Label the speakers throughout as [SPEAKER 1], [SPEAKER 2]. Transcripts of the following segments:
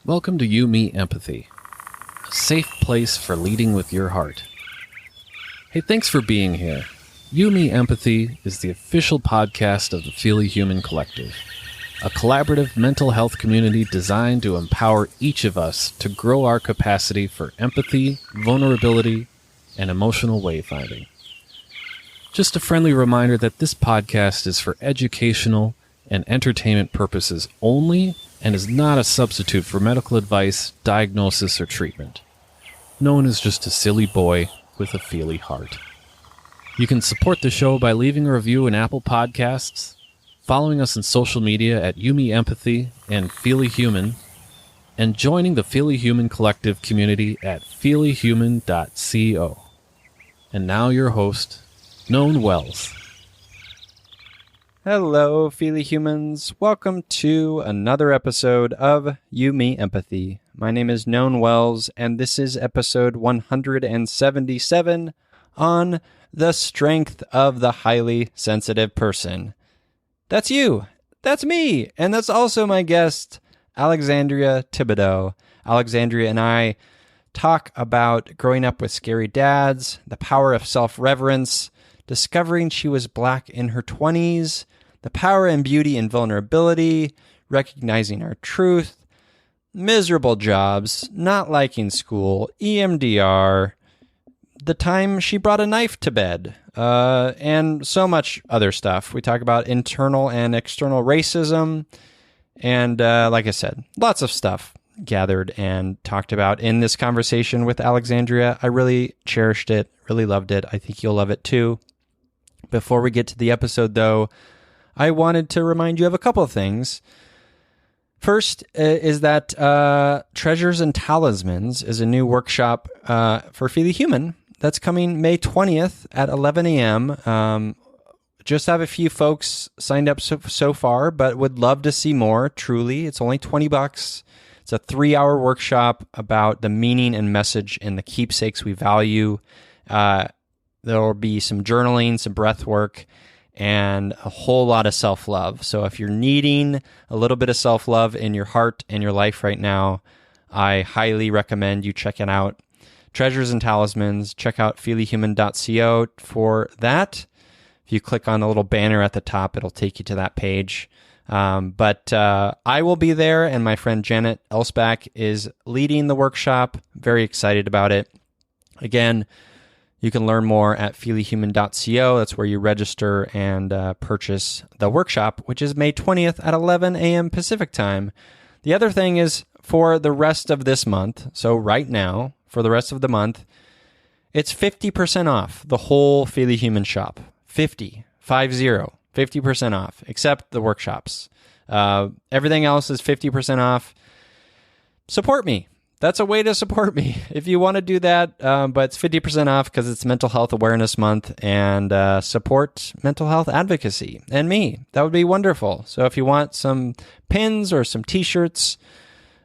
[SPEAKER 1] Welcome to You, Me, Empathy, a safe place for leading with your heart. Hey, thanks for being here. You, Me, Empathy is the official podcast of the Feely Human Collective, a collaborative mental health community designed to empower each of us to grow our capacity for empathy, vulnerability, and emotional wayfinding. Just a friendly reminder that this podcast is for educational and entertainment purposes only and is not a substitute for medical advice, diagnosis, or treatment. No one is just a silly boy with a feely heart. You can support the show by leaving a review in Apple Podcasts, following us on social media at YouMe Empathy and Feely Human, and joining the Feely Human Collective community at feelyhuman.co. And now your host, Known Wells.
[SPEAKER 2] Hello, Feely Humans. Welcome to another episode of You, Me, Empathy. My name is Known Wells, and this is episode 177 on the strength of the highly sensitive person. That's you. That's me. And that's also my guest, Alexandria Thibodeaux. Alexandria and I talk about growing up with scary dads, the power of self-reverence, discovering she was black in her 20s, the power and beauty in vulnerability, recognizing our truth, miserable jobs, not liking school, EMDR, the time she brought a knife to bed, and so much other stuff. We talk about internal and external racism, and like I said, lots of stuff gathered and talked about in this conversation with Alexandria. I really cherished it, really loved it. I think you'll love it too. Before we get to the episode, though, I wanted to remind you of a couple of things. First is that Treasures and Talismans is a new workshop for Feely Human that's coming May 20th at 11 a.m. Just have a few folks signed up so far, but would love to see more, truly. It's only $20. It's a 3-hour workshop about the meaning and message in the keepsakes we value. There will be some journaling, some breath work, and a whole lot of self-love. So if you're needing a little bit of self-love in your heart and your life right now, I highly recommend you check it out. Treasures and Talismans, check out feelyhuman.co for that. If you click on the little banner at the top, it'll take you to that page. But I will be there, and my friend Janet Elsbach is leading the workshop. Very excited about it. Again, you can learn more at feelyhuman.co. That's where you register and purchase the workshop, which is May 20th at 11 a.m. Pacific time. The other thing is for the rest of this month, so right now, for the rest of the month, it's 50% off the whole Feely Human shop. 50% off, except the workshops. Everything else is 50% off. Support me. That's a way to support me if you want to do that, but it's 50% off because it's Mental Health Awareness Month, and support mental health advocacy and me. That would be wonderful. So if you want some pins or some t-shirts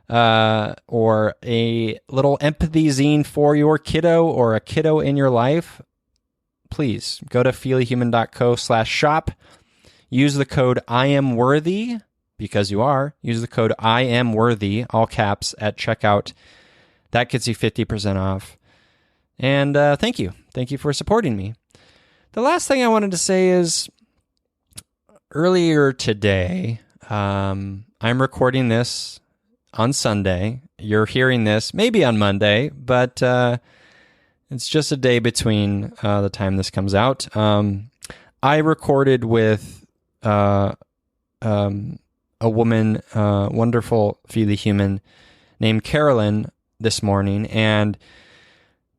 [SPEAKER 2] or a little empathy zine for your kiddo or a kiddo in your life, please go to feelyhuman.co/shop. Use the code IAMWORTHY. Because you are, use the code IAMWORTHY, all caps, at checkout. That gets you 50% off. And thank you. Thank you for supporting me. The last thing I wanted to say is, earlier today, I'm recording this on Sunday. You're hearing this maybe on Monday, but it's just a day between the time this comes out. I recorded with a woman, wonderful Feely Human named Carolyn this morning, and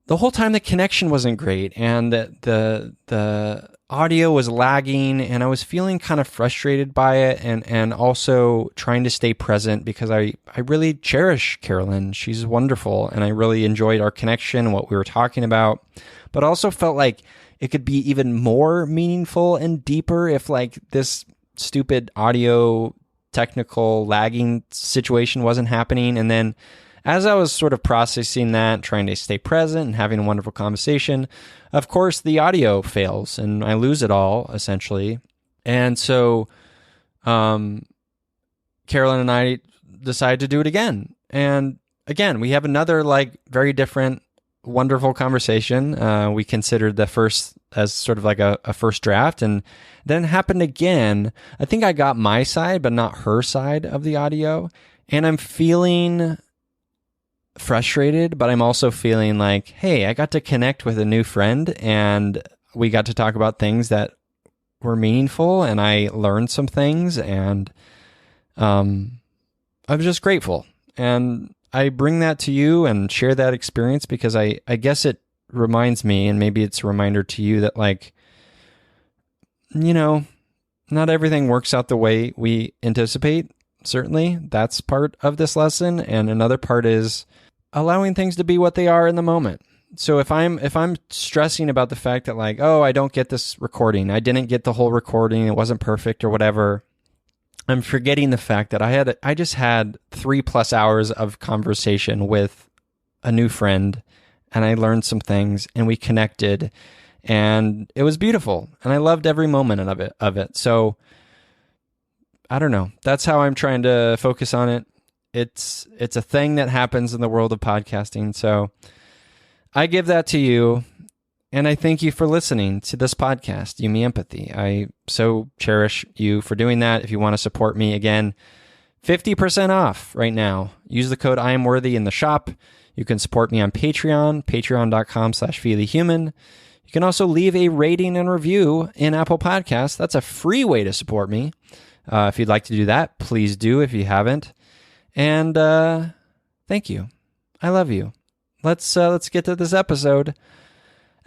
[SPEAKER 2] the whole time the connection wasn't great, and the audio was lagging, and I was feeling kind of frustrated by it, and also trying to stay present because I really cherish Carolyn. She's wonderful, and I really enjoyed our connection, what we were talking about, but also felt like it could be even more meaningful and deeper if like this stupid audio technical lagging situation wasn't happening. And then as I was sort of processing that, trying to stay present and having a wonderful conversation, of course the audio fails and I lose it all essentially. And so Carolyn and I decided to do it again. And again, we have another like very different, wonderful conversation. We considered the first as sort of like a first draft, and then it happened again. I think I got my side, but not her side of the audio. And I'm feeling frustrated, but I'm also feeling like, hey, I got to connect with a new friend and we got to talk about things that were meaningful, and I learned some things, and I'm just grateful. And I bring that to you and share that experience because I guess it reminds me, and maybe it's a reminder to you, that like, not everything works out the way we anticipate. Certainly, that's part of this lesson. And another part is allowing things to be what they are in the moment. So if I'm stressing about the fact that like, oh, I don't get this recording, I didn't get the whole recording, it wasn't perfect or whatever, I'm forgetting the fact that I just had 3+ hours of conversation with a new friend, and I learned some things, and we connected, and it was beautiful, and I loved every moment of it. So I don't know. That's how I'm trying to focus on it. It's a thing that happens in the world of podcasting. So I give that to you, and I thank you for listening to this podcast, You Me Empathy. I so cherish you for doing that. If you want to support me, again, 50% off right now. Use the code IamWorthy in the shop. You can support me on Patreon, patreon.com/feelyhuman. You can also leave a rating and review in Apple Podcasts. That's a free way to support me. If you'd like to do that, please do if you haven't. And thank you. I love you. Let's get to this episode.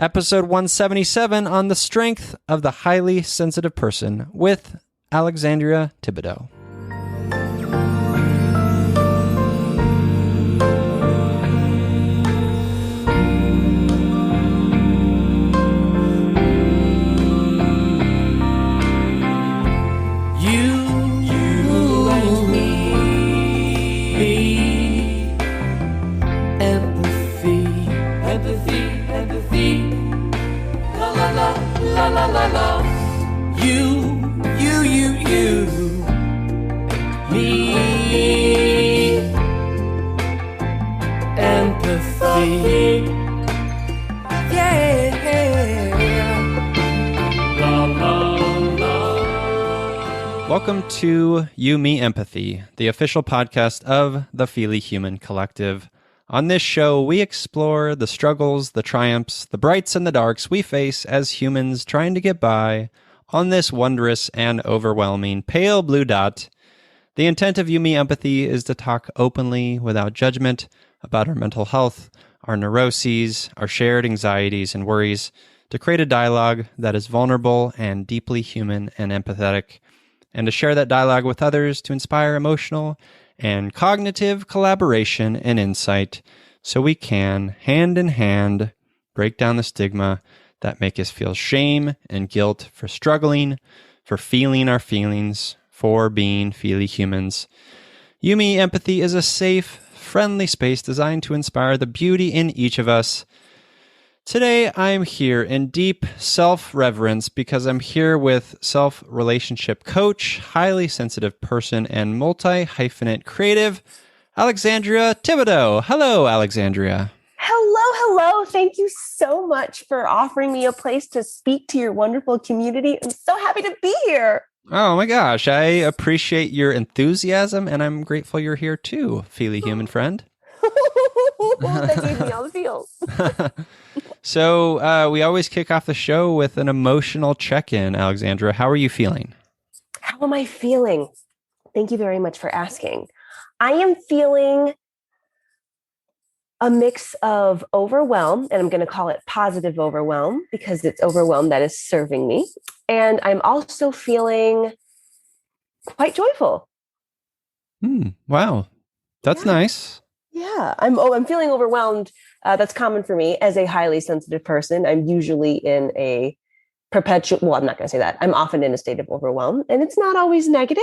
[SPEAKER 2] Episode 177 on the strength of the highly sensitive person with Alexandria Thibodeaux. Welcome to You, Me, Empathy, the official podcast of the Feely Human Collective. On this show, we explore the struggles, the triumphs, the brights and the darks we face as humans trying to get by on this wondrous and overwhelming pale blue dot. The intent of You, Me, Empathy is to talk openly, without judgment, about our mental health, our neuroses, our shared anxieties and worries, to create a dialogue that is vulnerable and deeply human and empathetic, and to share that dialogue with others to inspire emotional and cognitive collaboration and insight so we can, hand in hand, break down the stigma that make us feel shame and guilt for struggling, for feeling our feelings, for being feely humans. You, Me, Empathy is a safe, friendly space designed to inspire the beauty in each of us. Today, I'm here in deep self-reverence because I'm here with self-relationship coach, highly sensitive person, and multi-hyphenate creative, Alexandria Thibodeaux. Hello, Alexandria.
[SPEAKER 3] Hello. Thank you so much for offering me a place to speak to your wonderful community. I'm so happy to be here.
[SPEAKER 2] Oh my gosh, I appreciate your enthusiasm, and I'm grateful you're here too, feely human friend.
[SPEAKER 3] That gave me all the feels.
[SPEAKER 2] So we always kick off the show with an emotional check-in. Alexandra, how are you feeling?
[SPEAKER 3] How am I feeling? Thank you very much for asking. I am feeling a mix of overwhelm, and I'm going to call it positive overwhelm because it's overwhelm that is serving me. And I'm also feeling quite joyful.
[SPEAKER 2] Wow. That's nice.
[SPEAKER 3] Yeah, I'm feeling overwhelmed. That's common for me as a highly sensitive person. I'm usually in a perpetual, well, I'm not going to say that. I'm often in a state of overwhelm, and it's not always negative.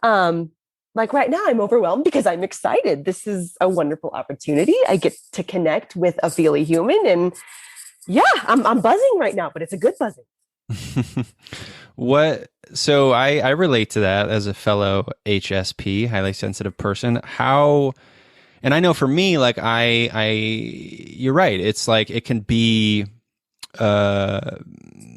[SPEAKER 3] Like right now, I'm overwhelmed because I'm excited. This is a wonderful opportunity. I get to connect with a feely human, and yeah, I'm buzzing right now, but it's a good buzzing.
[SPEAKER 2] So I relate to that as a fellow HSP, highly sensitive person. How And I know for me, like you're right. It's like, it can be,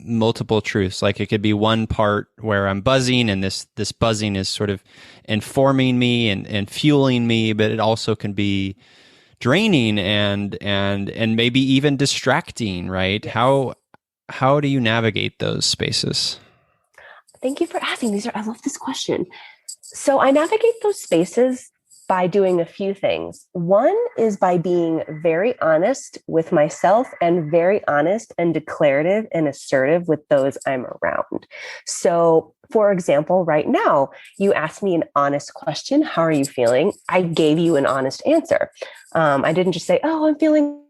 [SPEAKER 2] multiple truths. Like it could be one part where I'm buzzing and this buzzing is sort of informing me and fueling me, but it also can be draining and maybe even distracting, right?
[SPEAKER 3] Yes.
[SPEAKER 2] How do you navigate those spaces?
[SPEAKER 3] Thank you for asking. I love this question. So I navigate those spaces by doing a few things. One is by being very honest with myself and very honest and declarative and assertive with those I'm around. So, for example, right now, you asked me an honest question. How are you feeling? I gave you an honest answer. I didn't just say, oh, I'm feeling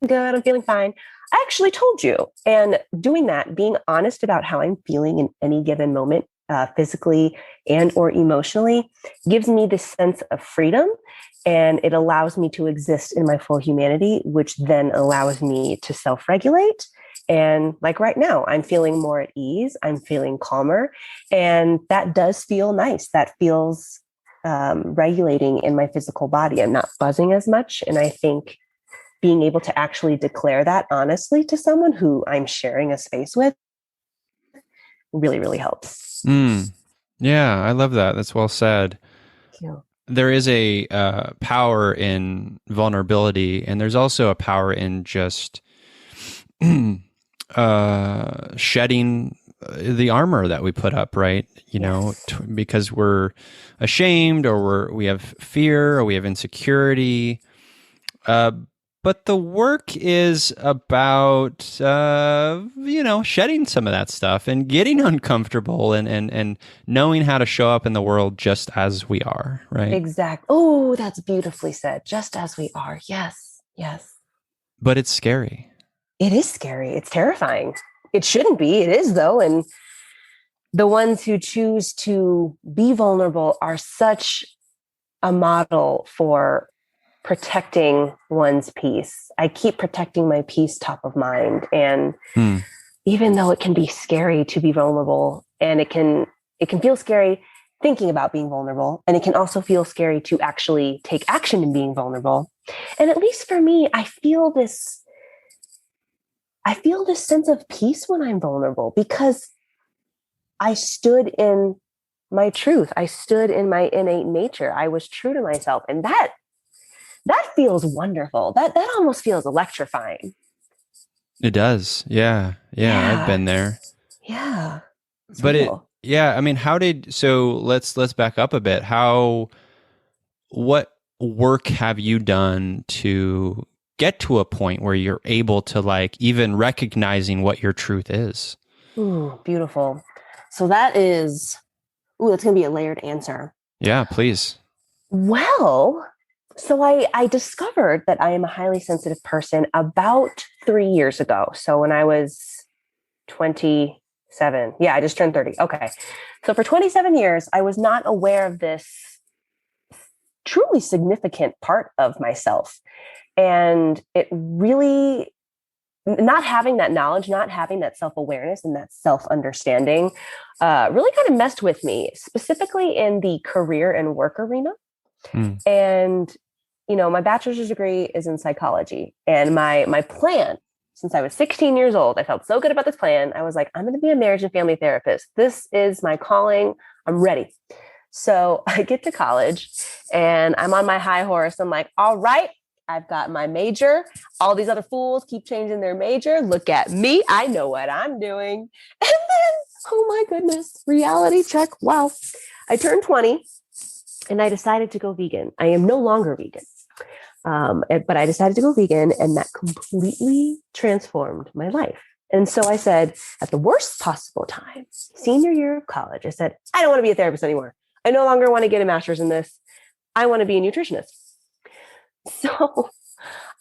[SPEAKER 3] good. I'm feeling fine. I actually told you. And doing that, being honest about how I'm feeling in any given moment, physically and or emotionally, gives me this sense of freedom, and it allows me to exist in my full humanity, which then allows me to self-regulate. And like right now, I'm feeling more at ease. I'm feeling calmer, and that does feel nice. That feels regulating in my physical body. I'm not buzzing as much, and I think being able to actually declare that honestly to someone who I'm sharing a space with really, really helps.
[SPEAKER 2] Yeah, I love that. That's well said.
[SPEAKER 3] Thank you.
[SPEAKER 2] There is a power in vulnerability, and there's also a power in just shedding the armor that we put up, right? You know, because we're ashamed, or we have fear, or we have insecurity. But the work is about, shedding some of that stuff and getting uncomfortable and knowing how to show up in the world just as we are, right?
[SPEAKER 3] Exactly. Oh, that's beautifully said. Just as we are. Yes. Yes.
[SPEAKER 2] But it's scary.
[SPEAKER 3] It is scary. It's terrifying. It shouldn't be. It is, though. And the ones who choose to be vulnerable are such a model for protecting one's peace. I keep protecting my peace top of mind. And even though it can be scary to be vulnerable, and it can feel scary thinking about being vulnerable, and it can also feel scary to actually take action in being vulnerable. And at least for me, I feel this sense of peace when I'm vulnerable, because I stood in my truth. I stood in my innate nature. I was true to myself. And that feels wonderful. That almost feels electrifying.
[SPEAKER 2] It does. Yeah. I've been there.
[SPEAKER 3] Yeah.
[SPEAKER 2] But cool. I mean, so let's back up a bit. What work have you done to get to a point where you're able to, like, even recognizing what your truth is?
[SPEAKER 3] Ooh, beautiful. So that's going to be a layered answer.
[SPEAKER 2] Yeah, please.
[SPEAKER 3] Well, so I discovered that I am a highly sensitive person about 3 years ago. So when I was 27, I just turned 30. Okay. So for 27 years, I was not aware of this truly significant part of myself. And it really, not having that knowledge, not having that self-awareness and that self-understanding really kind of messed with me, specifically in the career and work arena. And, my bachelor's degree is in psychology. And my plan, since I was 16 years old, I felt so good about this plan. I was like, I'm going to be a marriage and family therapist. This is my calling. I'm ready. So I get to college and I'm on my high horse. I'm like, all right, I've got my major. All these other fools keep changing their major. Look at me. I know what I'm doing. And then, oh my goodness, reality check. Wow. I turned 20 and I decided to go vegan. I am no longer vegan. But I decided to go vegan, and that completely transformed my life. And so I said, at the worst possible time, senior year of college, I said, I don't want to be a therapist anymore. I no longer want to get a master's in this. I want to be a nutritionist. So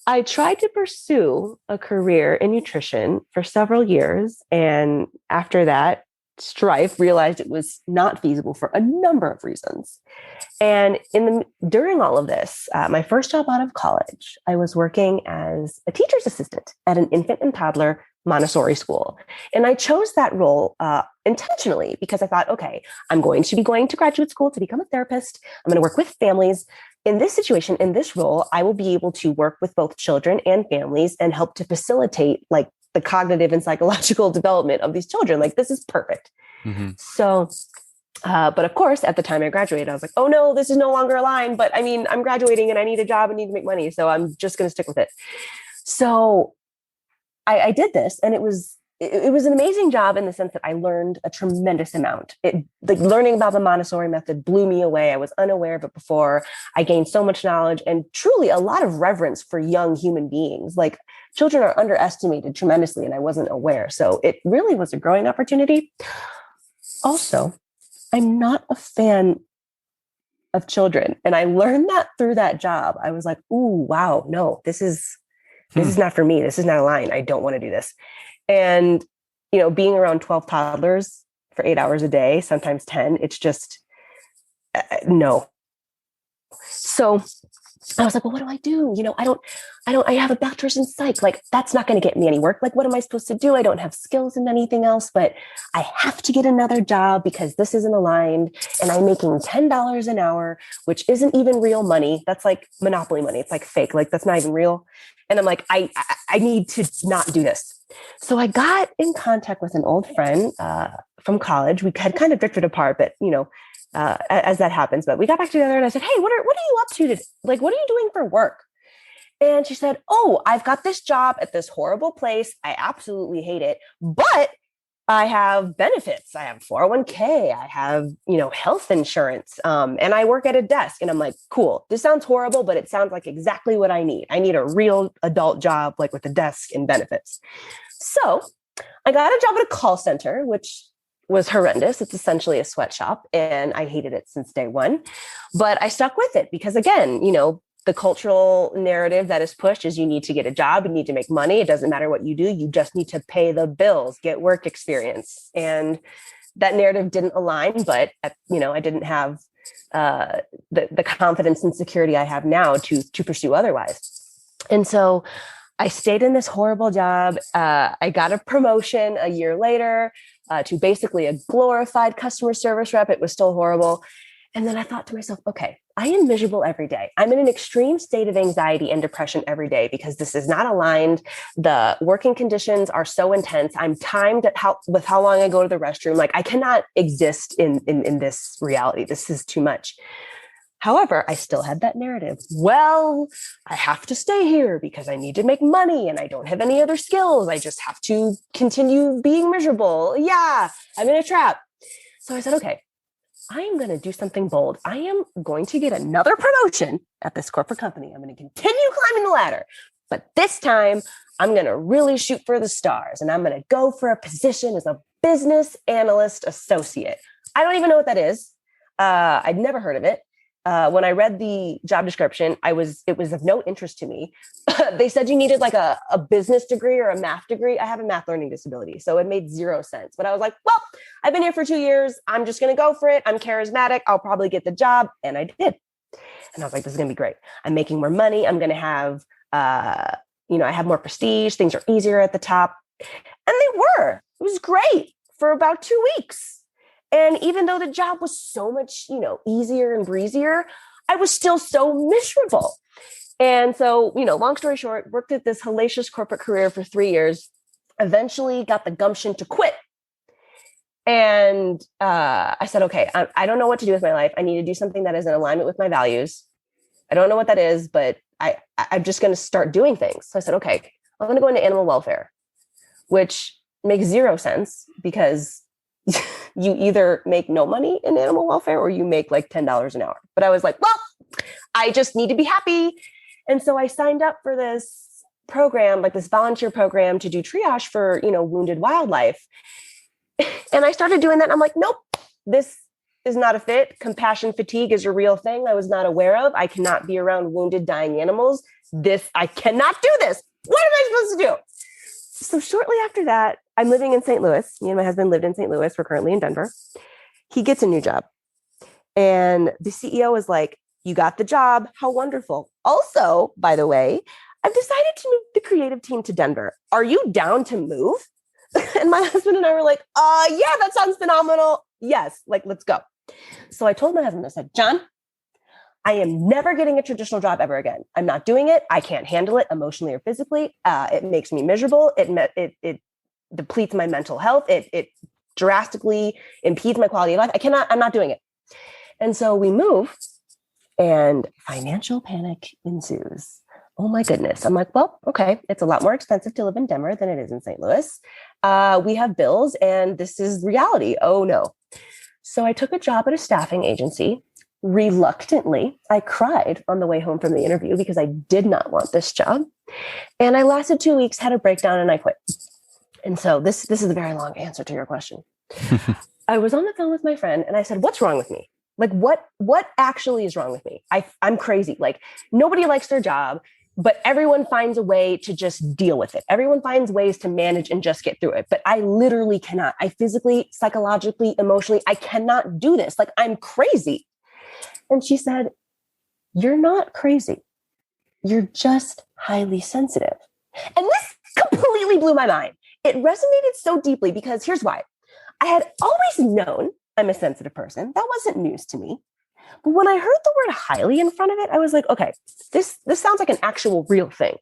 [SPEAKER 3] I tried to pursue a career in nutrition for several years. And after that strife, realized it was not feasible for a number of reasons. And during all of this, my first job out of college, I was working as a teacher's assistant at an infant and toddler Montessori school. And I chose that role intentionally because I thought, okay, I'm going to be going to graduate school to become a therapist. I'm going to work with families. In this situation, in this role, I will be able to work with both children and families and help to facilitate like the cognitive and psychological development of these children. Like, this is perfect. Mm-hmm. So, but of course, at the time I graduated, I was like, oh no, this is no longer aligned. But I mean, I'm graduating and I need a job and need to make money. So I'm just going to stick with it. So I did this, and it was an amazing job in the sense that I learned a tremendous amount. Like learning about the Montessori method blew me away. I was unaware of it before. I gained so much knowledge and truly a lot of reverence for young human beings. Like, children are underestimated tremendously, and I wasn't aware. So it really was a growing opportunity. Also, I'm not a fan of children. And I learned that through that job. I was like, ooh, wow, no, this is not for me. This is not aligned. I don't want to do this. And, being around 12 toddlers for 8 hours a day, sometimes 10, it's just, no. So I was like, well, what do I do? I have a bachelor's in psych. Like, that's not going to get me any work. Like, what am I supposed to do? I don't have skills in anything else, but I have to get another job because this isn't aligned. And I'm making $10 an hour, which isn't even real money. That's like monopoly money. It's like fake. Like, that's not even real. And I'm like, I need to not do this. So I got in contact with an old friend from college. We had kind of drifted apart, but as that happens, but we got back together and I said, hey, what are you up to? Like, what are you doing for work? And she said, oh, I've got this job at this horrible place. I absolutely hate it, but I have benefits. I have 401k. I have, health insurance. And I work at a desk. And I'm like, cool. This sounds horrible, but it sounds like exactly what I need. I need a real adult job, like with a desk and benefits. So I got a job at a call center, which was horrendous. It's essentially a sweatshop, and I hated it since day one. But I stuck with it because, again, the cultural narrative that is pushed is you need to get a job, you need to make money. It doesn't matter what you do. You just need to pay the bills, get work experience. And that narrative didn't align, but, I didn't have the confidence and security I have now to pursue otherwise. And so I stayed in this horrible job. I got a promotion a year later to basically a glorified customer service rep. It was still horrible. And then I thought to myself, okay, I am miserable every day. I'm in an extreme state of anxiety and depression every day because this is not aligned. The working conditions are so intense. I'm timed with how long I go to the restroom. Like, I cannot exist in this reality. This is too much. However, I still had that narrative. Well, I have to stay here because I need to make money and I don't have any other skills. I just have to continue being miserable. Yeah, I'm in a trap. So I said, okay, I am going to do something bold. I am going to get another promotion at this corporate company. I'm going to continue climbing the ladder. But this time, I'm going to really shoot for the stars. And I'm going to go for a position as a business analyst associate. I don't even know what that is. I'd never heard of it. When I read the job description, it was of no interest to me. They said you needed like a business degree or a math degree. I have a math learning disability, so it made zero sense. But I was like, well, I've been here for 2 years. I'm just going to go for it. I'm charismatic. I'll probably get the job. And I did. And I was like, this is going to be great. I'm making more money. I'm going to have, I have more prestige. Things are easier at the top. And they were. It was great for about 2 weeks. And even though the job was so much, easier and breezier, I was still so miserable. And so, long story short, worked at this hellacious corporate career for 3 years, eventually got the gumption to quit. And I said, okay, I don't know what to do with my life. I need to do something that is in alignment with my values. I don't know what that is, but I'm just going to start doing things. So I said, okay, I'm going to go into animal welfare, which makes zero sense because you either make no money in animal welfare or you make like $10 an hour. But I was like, well, I just need to be happy. And so I signed up for this program, like this volunteer program to do triage for, wounded wildlife. And I started doing that. And I'm like, nope, this is not a fit. Compassion fatigue is a real thing I was not aware of. I cannot be around wounded, dying animals. I cannot do this. What am I supposed to do? So shortly after that, I'm living in St. Louis. Me and my husband lived in St. Louis. We're currently in Denver. He gets a new job. And the CEO is like, you got the job. How wonderful. Also, by the way, I've decided to move the creative team to Denver. Are you down to move? And my husband and I were like, yeah, that sounds phenomenal. Yes, like, let's go. So I told my husband, I said, John, I am never getting a traditional job ever again. I'm not doing it. I can't handle it emotionally or physically. It makes me miserable. It depletes my mental health. It drastically impedes my quality of life. I'm not doing it. And so we move and financial panic ensues. Oh my goodness. I'm like, well, okay. It's a lot more expensive to live in Denver than it is in St. Louis. We have bills and this is reality. Oh no. So I took a job at a staffing agency. Reluctantly, I cried on the way home from the interview because I did not want this job. And I lasted 2 weeks, had a breakdown, and I quit. And so this is a very long answer to your question. I was on the phone with my friend and I said, what's wrong with me? Like, what actually is wrong with me? I'm crazy. Like, nobody likes their job, but everyone finds a way to just deal with it. Everyone finds ways to manage and just get through it. But I literally cannot. I physically, psychologically, emotionally, I cannot do this. Like, I'm crazy. And she said, you're not crazy. You're just highly sensitive. And this completely blew my mind. It resonated so deeply because here's why. I had always known I'm a sensitive person. That wasn't news to me. But when I heard the word highly in front of it, I was like, okay, this sounds like an actual real thing.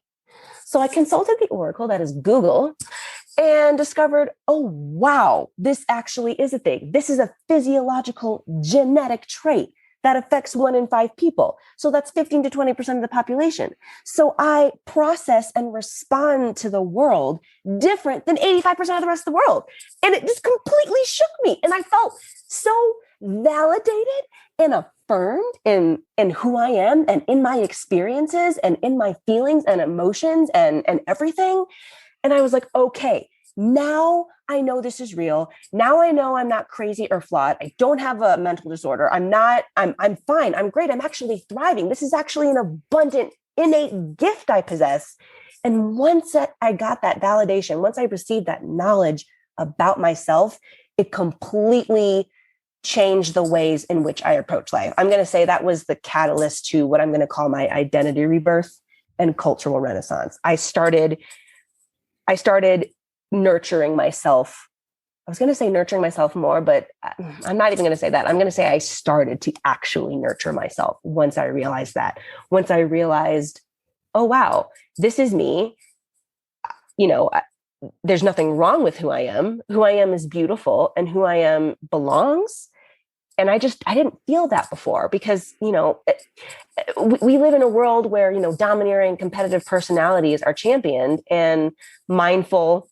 [SPEAKER 3] So I consulted the oracle, that is Google, and discovered, oh, wow, this actually is a thing. This is a physiological genetic trait that affects 1 in 5 people. So that's 15 to 20% of the population. So I process and respond to the world different than 85% of the rest of the world. And it just completely shook me. And I felt so validated and affirmed in who I am and in my experiences and in my feelings and emotions and everything. And I was like, okay, now I know this is real. Now I know I'm not crazy or flawed. I don't have a mental disorder. I'm fine. I'm great. I'm actually thriving. This is actually an abundant, innate gift I possess. And once I got that validation, once I received that knowledge about myself, it completely changed the ways in which I approach life. I'm going to say that was the catalyst to what I'm going to call my identity rebirth and cultural renaissance. I started nurturing myself. I was going to say nurturing myself more, but I'm not even going to say that. I'm going to say I started to actually nurture myself once I realized that. Once I realized, oh, wow, this is me. You know, there's nothing wrong with who I am. Who I am is beautiful and who I am belongs. And I didn't feel that before because, you know, we live in a world where, you know, domineering competitive personalities are championed and mindful,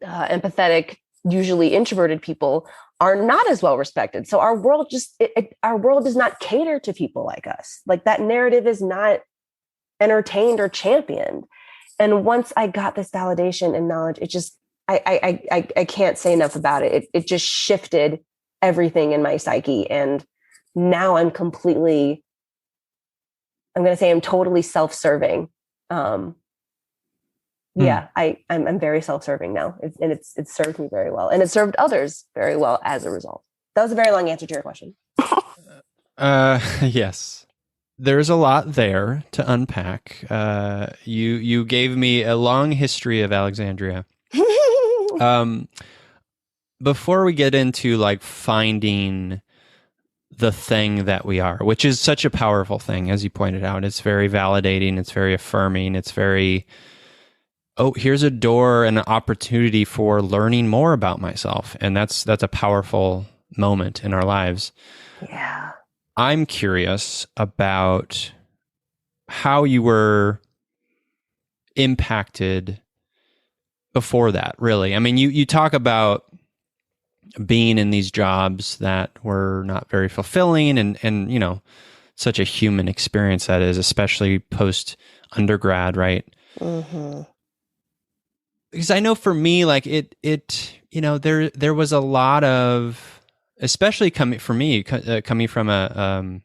[SPEAKER 3] empathetic, usually introverted people are not as well respected. So our world does not cater to people like us. Like that narrative is not entertained or championed. And once I got this validation and knowledge, it just, I can't say enough about it. It just shifted everything in my psyche. And now I'm totally self-serving. Yeah, I'm very self-serving now. It's served me very well. And it served others very well as a result. That was a very long answer to your question.
[SPEAKER 2] Yes. There's a lot there to unpack. You gave me a long history of Alexandria. Before we get into like finding the thing that we are, which is such a powerful thing, as you pointed out, it's very validating, it's very affirming, it's very, oh, here's a door and an opportunity for learning more about myself. And that's a powerful moment in our lives.
[SPEAKER 3] Yeah.
[SPEAKER 2] I'm curious about how you were impacted before that, really. I mean, you talk about being in these jobs that were not very fulfilling and you know, such a human experience that is, especially post undergrad, right?
[SPEAKER 3] Mm-hmm.
[SPEAKER 2] Because I know for me, like it you know, there was a lot of, especially coming from a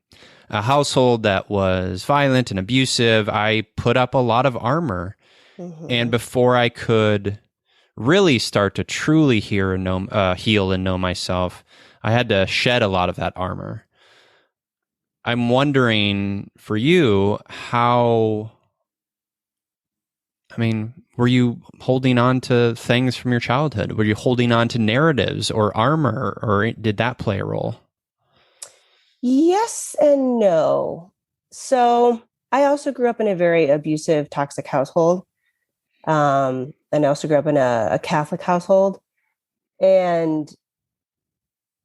[SPEAKER 2] household that was violent and abusive, I put up a lot of armor. Mm-hmm. And before I could really start to truly heal and know myself, I had to shed a lot of that armor. I'm wondering for you, how I mean, were you holding on to things from your childhood? Were you holding on to narratives or armor, or did that play a role?
[SPEAKER 3] Yes and no. So I also grew up in a very abusive, toxic household. And I also grew up in a Catholic household. And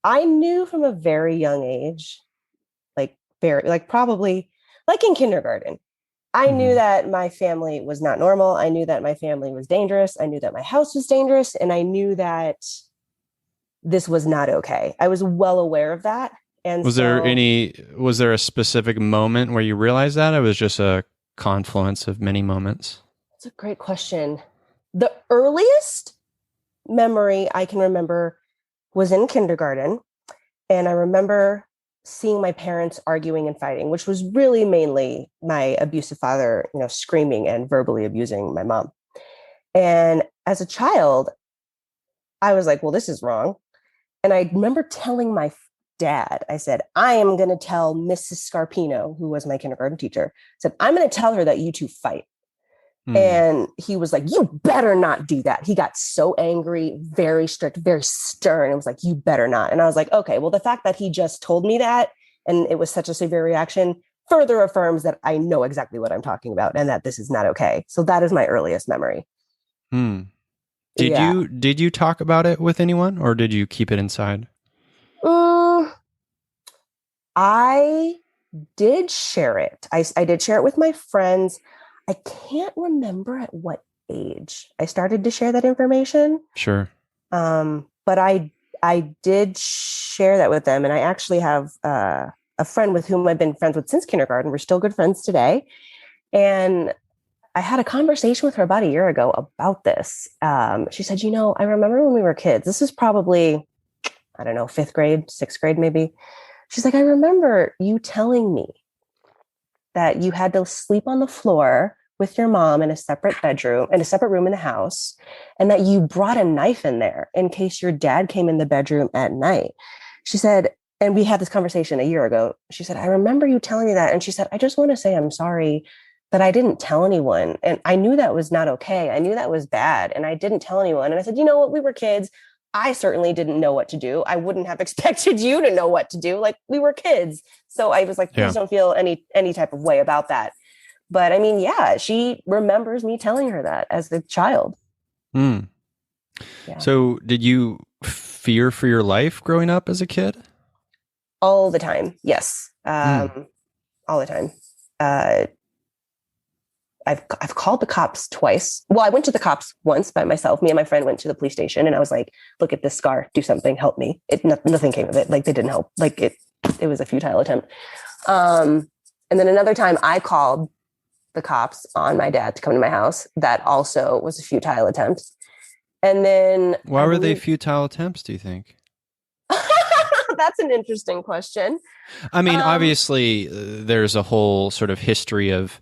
[SPEAKER 3] I knew from a very young age, probably like in kindergarten, I knew that my family was not normal. I knew that my family was dangerous. I knew that my house was dangerous. And I knew that this was not okay. I was well aware of that. And
[SPEAKER 2] was there a specific moment where you realized that, or was just a confluence of many moments?
[SPEAKER 3] That's a great question. The earliest memory I can remember was in kindergarten. And I remember seeing my parents arguing and fighting, which was really mainly my abusive father, screaming and verbally abusing my mom. And as a child, I was like, well, this is wrong. And I remember telling my dad, I said, I am going to tell Mrs. Scarpino, who was my kindergarten teacher, said, I'm going to tell her that you two fight. And he was like, you better not do that. He got so angry, very strict, very stern. It was like, you better not. And I was like, okay, well, the fact that he just told me that and it was such a severe reaction further affirms that I know exactly what I'm talking about and that this is not okay. So that is my earliest memory.
[SPEAKER 2] Did you talk about it with anyone, or did you keep it inside?
[SPEAKER 3] I did share it. I did share it with my friends. I can't remember at what age I started to share that information.
[SPEAKER 2] Sure.
[SPEAKER 3] But I did share that with them. And I actually have a friend with whom I've been friends with since kindergarten. We're still good friends today. And I had a conversation with her about a year ago about this. She said, I remember when we were kids, this is probably, I don't know, 5th grade, 6th grade, maybe. She's like, I remember you telling me that you had to sleep on the floor with your mom in a separate bedroom, in a separate room in the house, and that you brought a knife in there in case your dad came in the bedroom at night. She said, and we had this conversation a year ago. She said, I remember you telling me that. And she said, I just want to say I'm sorry that I didn't tell anyone. And I knew that was not okay. I knew that was bad. And I didn't tell anyone. And I said, you know what? We were kids. I certainly didn't know what to do. I wouldn't have expected you to know what to do. Like, we were kids. So I was like, please don't feel any type of way about that. But I mean, yeah, she remembers me telling her that as a child.
[SPEAKER 2] Yeah. So did you fear for your life growing up as a kid?
[SPEAKER 3] All the time. Yes. All the time. I've called the cops twice. Well, I went to the cops once by myself. Me and my friend went to the police station and I was like, look at this scar, do something, help me. Nothing came of it. Like, they didn't help. Like, it was a futile attempt. And then another time I called the cops on my dad to come to my house. That also was a futile attempt. And then
[SPEAKER 2] why were they futile attempts, do you think?
[SPEAKER 3] That's an interesting question.
[SPEAKER 2] I mean, obviously there's a whole sort of history of,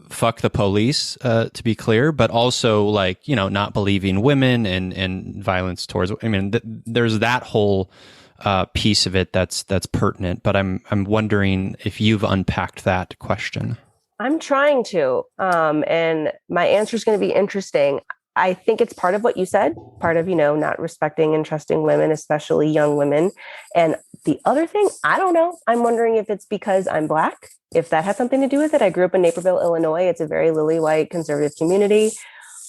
[SPEAKER 2] fuck the police, to be clear, but also like, not believing women and violence towards, there's that whole piece of it that's pertinent, but I'm wondering if you've unpacked that question.
[SPEAKER 3] I'm trying to, and my answer is going to be interesting. I think it's part of what you said, part of, not respecting and trusting women, especially young women. And the other thing, I don't know. I'm wondering if it's because I'm Black, if that has something to do with it. I grew up in Naperville, Illinois. It's a very lily white conservative community.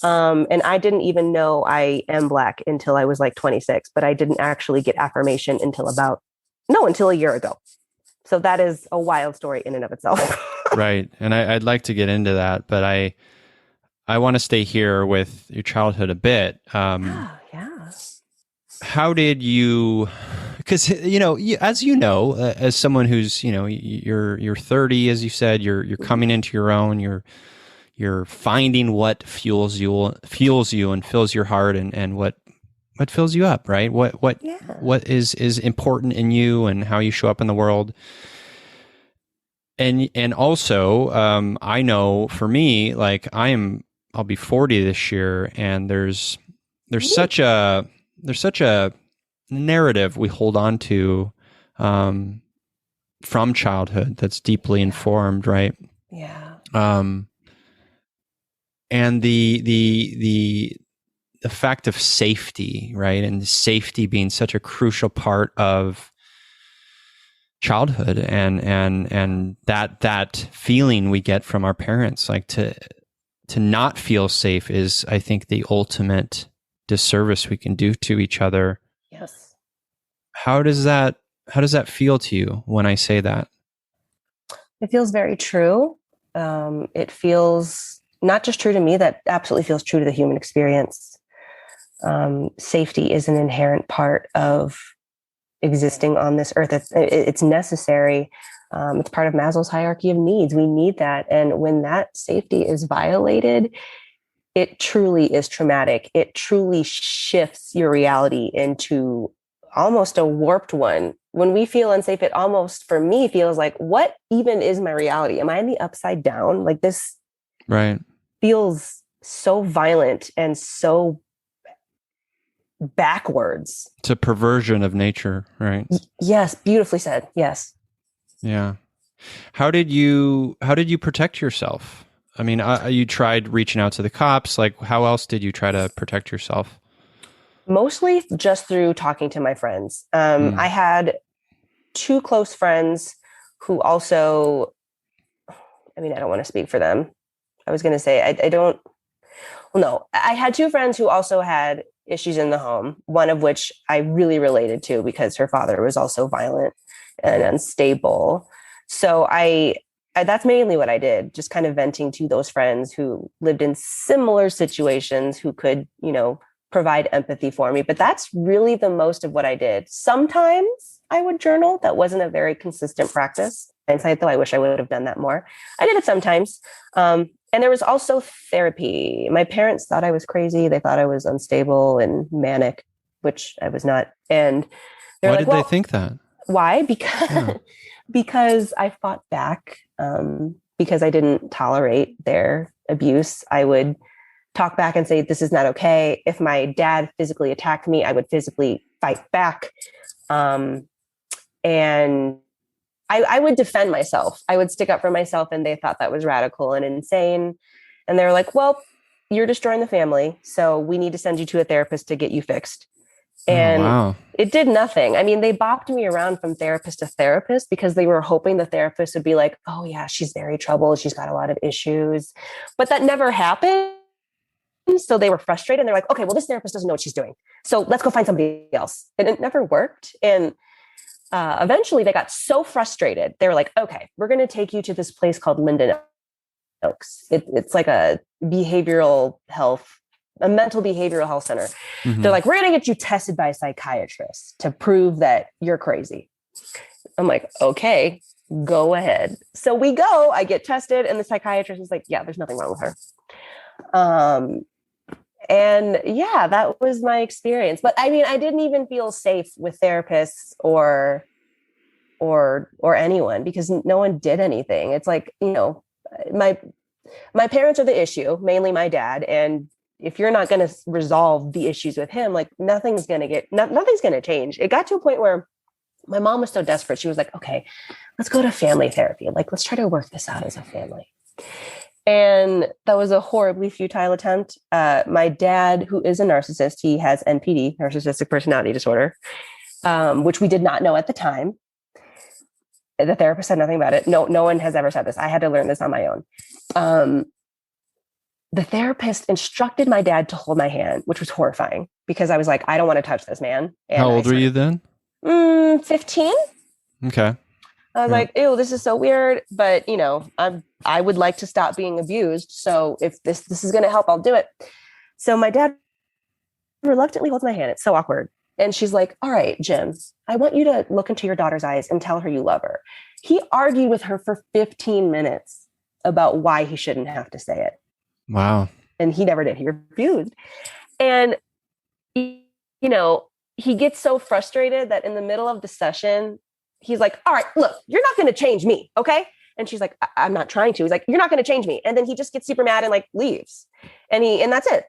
[SPEAKER 3] And I didn't even know I am Black until I was like 26, but I didn't actually get affirmation until a year ago. So that is a wild story in and of itself.
[SPEAKER 2] Right. And I'd like to get into that, but I want to stay here with your childhood a bit.
[SPEAKER 3] Yeah.
[SPEAKER 2] How did you, because, as someone who's, you're 30, as you said, you're coming into your own, you're finding what fuels you and fills your heart and what fills you up, right? What is important in you and how you show up in the world. And also, I know for me, like I'll be 40 this year, and there's such a narrative we hold on to from childhood that's deeply informed, right?
[SPEAKER 3] Yeah.
[SPEAKER 2] and the fact of safety, right? And safety being such a crucial part of childhood, and that feeling we get from our parents, like to not feel safe is, I think, the ultimate disservice we can do to each other.
[SPEAKER 3] Yes.
[SPEAKER 2] How does that feel to you when I say that?
[SPEAKER 3] It feels very true. It feels not just true to me, that absolutely feels true to the human experience. Safety is an inherent part of existing on this earth. It's necessary. It's part of Maslow's hierarchy of needs. We need that. And when that safety is violated, it truly is traumatic. It truly shifts your reality into almost a warped one. When we feel unsafe, it almost, for me, feels like, what even is my reality? Am I in the upside down? Like, this
[SPEAKER 2] Right.
[SPEAKER 3] feels so violent and so backwards.
[SPEAKER 2] It's a perversion of nature, right?
[SPEAKER 3] Yes, beautifully said. Yes.
[SPEAKER 2] Yeah. How did you protect yourself? I mean, you tried reaching out to the cops. Like, how else did you try to protect yourself?
[SPEAKER 3] Mostly just through talking to my friends. I had two close friends who also, I mean, I don't want to speak for them. I was going to say, I don't, well, no, I had two friends who also had issues in the home, one of which I really related to because her father was also violent and unstable. So that's mainly what I did, just kind of venting to those friends who lived in similar situations, who could, provide empathy for me. But that's really the most of what I did. Sometimes I would journal. That wasn't a very consistent practice. Hindsight, though, I wish I would have done that more. I did it sometimes. And there was also therapy. My parents thought I was crazy. They thought I was unstable and manic, which I was not. And they're
[SPEAKER 2] Why
[SPEAKER 3] like,
[SPEAKER 2] did they think that?
[SPEAKER 3] Why? Because I fought back, because I didn't tolerate their abuse. I would talk back and say, this is not okay. If my dad physically attacked me, I would physically fight back. And I would defend myself. I would stick up for myself, and they thought that was radical and insane. And they were like, well, you're destroying the family, so we need to send you to a therapist to get you fixed. And It did nothing. I mean, they bopped me around from therapist to therapist because they were hoping the therapist would be like, oh yeah, she's very troubled. She's got a lot of issues. But that never happened. So they were frustrated, and they're like, okay, well, this therapist doesn't know what she's doing, so let's go find somebody else. And it never worked. And eventually they got so frustrated. They were like, okay, we're going to take you to this place called Linden Oaks. It's like a mental behavioral health center. Mm-hmm. They're like, we're going to get you tested by a psychiatrist to prove that you're crazy. I'm like, okay, go ahead. So we go, I get tested, and the psychiatrist is like, yeah, there's nothing wrong with her. And yeah, that was my experience. But I mean, I didn't even feel safe with therapists or anyone, because no one did anything. It's like, my parents are the issue, mainly my dad. And if you're not going to resolve the issues with him, like nothing's going to change. It got to a point where my mom was so desperate. She was like, okay, let's go to family therapy. Like, let's try to work this out as a family. And that was a horribly futile attempt. My dad, who is a narcissist, he has NPD, narcissistic personality disorder, which we did not know at the time. The therapist said nothing about it. No one has ever said this. I had to learn this on my own. The therapist instructed my dad to hold my hand, which was horrifying because I was like, I don't want to touch this man. And
[SPEAKER 2] how old were you then?
[SPEAKER 3] 15.
[SPEAKER 2] Okay.
[SPEAKER 3] I was like, ew, this is so weird. But, I would like to stop being abused. So if this is going to help, I'll do it. So my dad reluctantly holds my hand. It's so awkward. And she's like, all right, Jim, I want you to look into your daughter's eyes and tell her you love her. He argued with her for 15 minutes about why he shouldn't have to say it.
[SPEAKER 2] Wow.
[SPEAKER 3] And he never did. He refused. And, he gets so frustrated that in the middle of the session, he's like, all right, look, you're not going to change me. Okay. And she's like, I'm not trying to. He's like, you're not going to change me. And then he just gets super mad and like leaves. And that's it.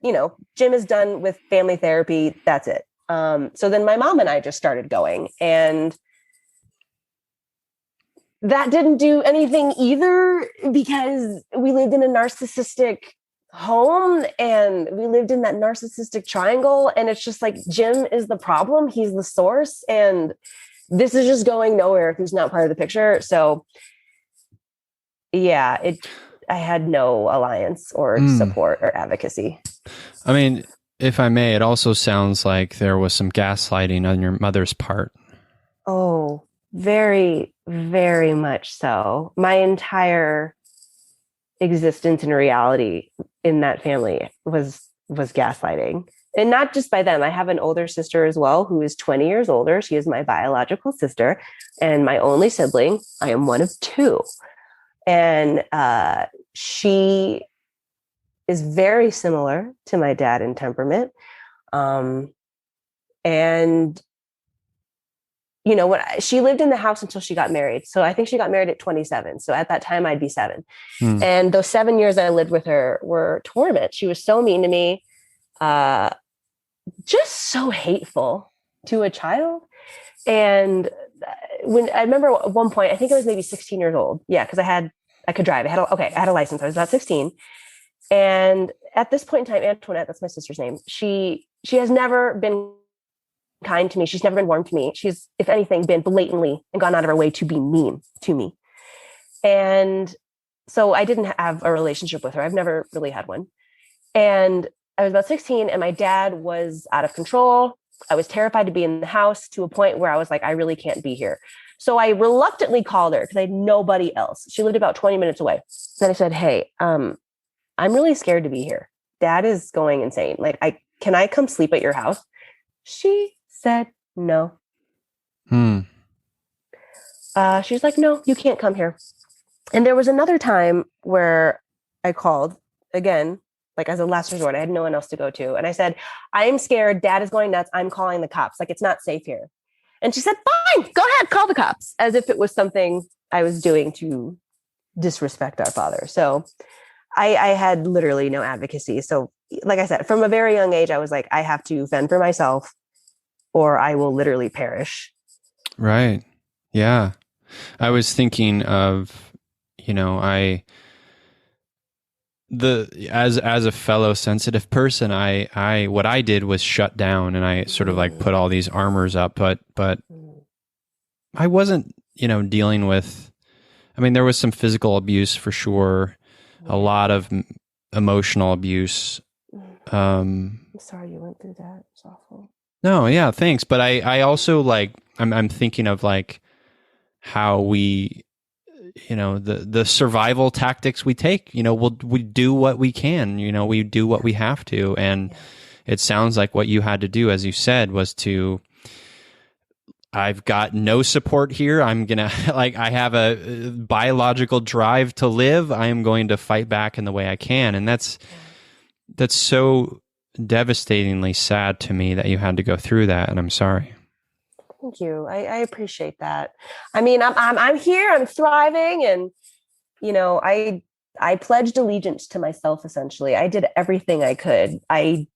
[SPEAKER 3] Jim is done with family therapy. That's it. So then my mom and I just started going, and that didn't do anything either, because we lived in a narcissistic home and we lived in that narcissistic triangle. And it's just like, Jim is the problem. He's the source. And this is just going nowhere if he's not part of the picture. So yeah, I had no alliance or support or advocacy.
[SPEAKER 2] I mean, if I may, it also sounds like there was some gaslighting on your mother's part.
[SPEAKER 3] Oh, very, very much so. My entire existence and reality in that family was gaslighting, and not just by them. I have an older sister as well who is 20 years older. She is my biological sister and my only sibling. I am one of two, and she is very similar to my dad in temperament, and you know, she lived in the house until she got married. So I think she got married at 27. So at that time I'd be 7. And those 7 years I lived with her were torment. She was so mean to me, just so hateful to a child. And when I remember at one point, I think I was maybe 16 years old. Yeah. Cause I could drive. I had a license. I was about 16. And at this point in time, Antoinette, that's my sister's name. She has never been kind to me. She's never been warm to me. She's, if anything, been blatantly and gone out of her way to be mean to me. And so I didn't have a relationship with her. I've never really had one. And I was about 16 and my dad was out of control. I was terrified to be in the house to a point where I was like, I really can't be here. So I reluctantly called her because I had nobody else. She lived about 20 minutes away. Then I said, hey, I'm really scared to be here. Dad is going insane. Like, can I come sleep at your house? She said no. She's like, no, you can't come here. And there was another time where I called again, like as a last resort. I had no one else to go to. And I said, I'm scared. Dad is going nuts. I'm calling the cops. Like, it's not safe here. And she said, fine, go ahead, call the cops, as if it was something I was doing to disrespect our father. So I had literally no advocacy. So like I said, from a very young age, I was like, I have to fend for myself or I will literally perish. Right.
[SPEAKER 2] Yeah. I was thinking of, as a fellow sensitive person, I what I did was shut down and I sort of like put all these armors up, but I wasn't, dealing with, there was some physical abuse for sure, a lot of emotional abuse.
[SPEAKER 3] I'm sorry you went through that. It's awful.
[SPEAKER 2] No, yeah, thanks. But I also I'm thinking of how we, the survival tactics we take, we do what we can, we do what we have to. And it sounds like what you had to do, as you said, was I've got no support here. I'm going to, I have a biological drive to live. I am going to fight back in the way I can. And that's so devastatingly sad to me that you had to go through that. And I'm sorry.
[SPEAKER 3] Thank you. I appreciate that. I'm here, I'm thriving. And, I pledged allegiance to myself. Essentially, I did everything I could. I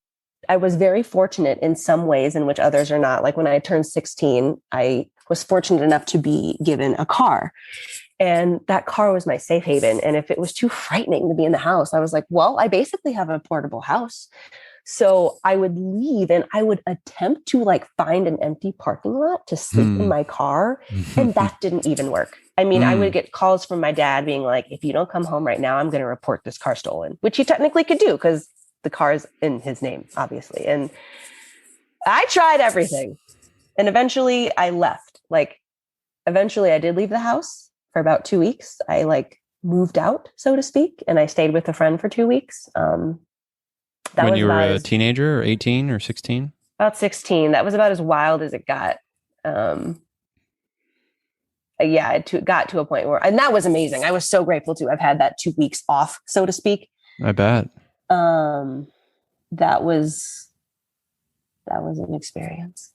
[SPEAKER 3] was very fortunate in some ways in which others are not. Like when I turned 16, I was fortunate enough to be given a car, and that car was my safe haven. And if it was too frightening to be in the house, I was like, well, I basically have a portable house. So I would leave and I would attempt to find an empty parking lot to sleep in my car. And that didn't even work. I would get calls from my dad being like, if you don't come home right now, I'm going to report this car stolen, which he technically could do because the car is in his name, obviously. And I tried everything. And eventually I left. Eventually I did leave the house for about 2 weeks. I moved out, so to speak. And I stayed with a friend for 2 weeks.
[SPEAKER 2] When you were a teenager or 18 or 16?
[SPEAKER 3] About 16. That was about as wild as it got. It got to a point where, and that was amazing. I was so grateful to have had that 2 weeks off, so to speak.
[SPEAKER 2] I bet.
[SPEAKER 3] That was an experience.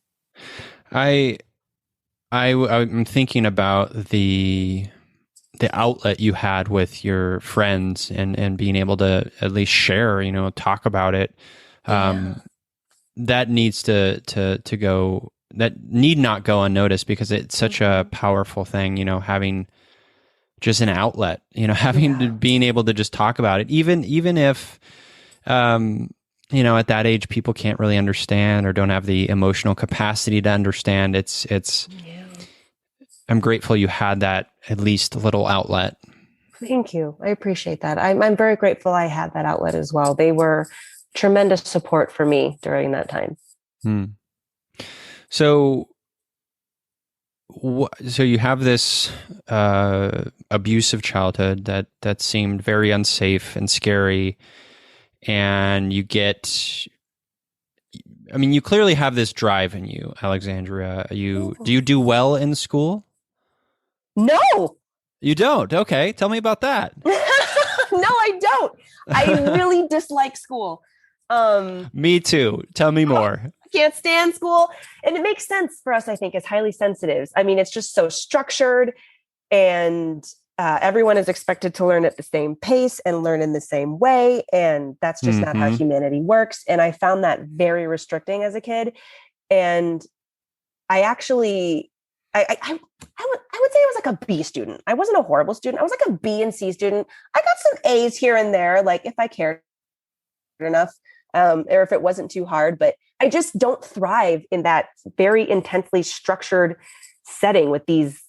[SPEAKER 2] I'm thinking about the outlet you had with your friends and being able to at least share, talk about it. That needs to go, that need not go unnoticed because it's such a powerful thing, having just an outlet, being able to just talk about it, even if, At that age, people can't really understand or don't have the emotional capacity to understand.
[SPEAKER 3] Yeah.
[SPEAKER 2] I'm grateful you had that, at least a little outlet.
[SPEAKER 3] Thank you. I appreciate that. I'm very grateful I had that outlet as well. They were tremendous support for me during that time.
[SPEAKER 2] So you have this abusive childhood that seemed very unsafe and scary, and you clearly have this drive in you, Alexandria. Do you do well in school?
[SPEAKER 3] No.
[SPEAKER 2] You don't? Okay. Tell me about that.
[SPEAKER 3] No, I don't. I really dislike school.
[SPEAKER 2] Me too. Tell me more.
[SPEAKER 3] I can't stand school. And it makes sense for us, I think, as highly sensitives. I mean, it's just so structured, and everyone is expected to learn at the same pace and learn in the same way. And that's just not how humanity works. And I found that very restricting as a kid. And I actually, I would say I was like a B student. I wasn't a horrible student. I was like a B and C student. I got some A's here and there, like if I cared enough, or if it wasn't too hard, but I just don't thrive in that very intensely structured setting with these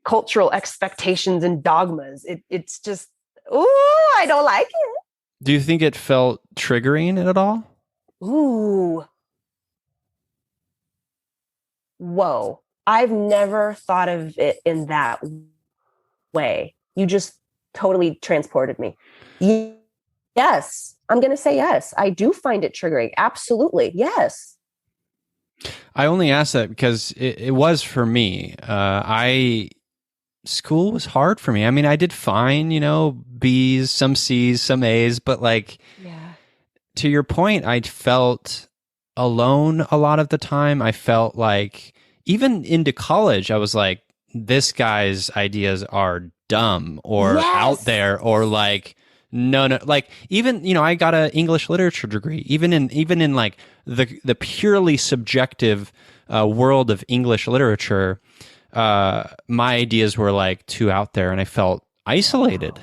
[SPEAKER 3] cultural expectations and dogmas. It's just, I don't like it.
[SPEAKER 2] Do you think it felt triggering at all?
[SPEAKER 3] Ooh. Whoa. I've never thought of it in that way. You just totally transported me. Yes. I'm going to say yes. I do find it triggering. Absolutely. Yes.
[SPEAKER 2] I only asked that because it was for me. School was hard for me. I mean, I did fine, B's, some C's, some A's, but to your point, I felt alone a lot of the time. I felt like even into college, I was like, this guy's ideas are dumb or out there, or like, no, like even, I got an English literature degree, even in like the purely subjective world of English literature. My ideas were like too out there, and I felt isolated.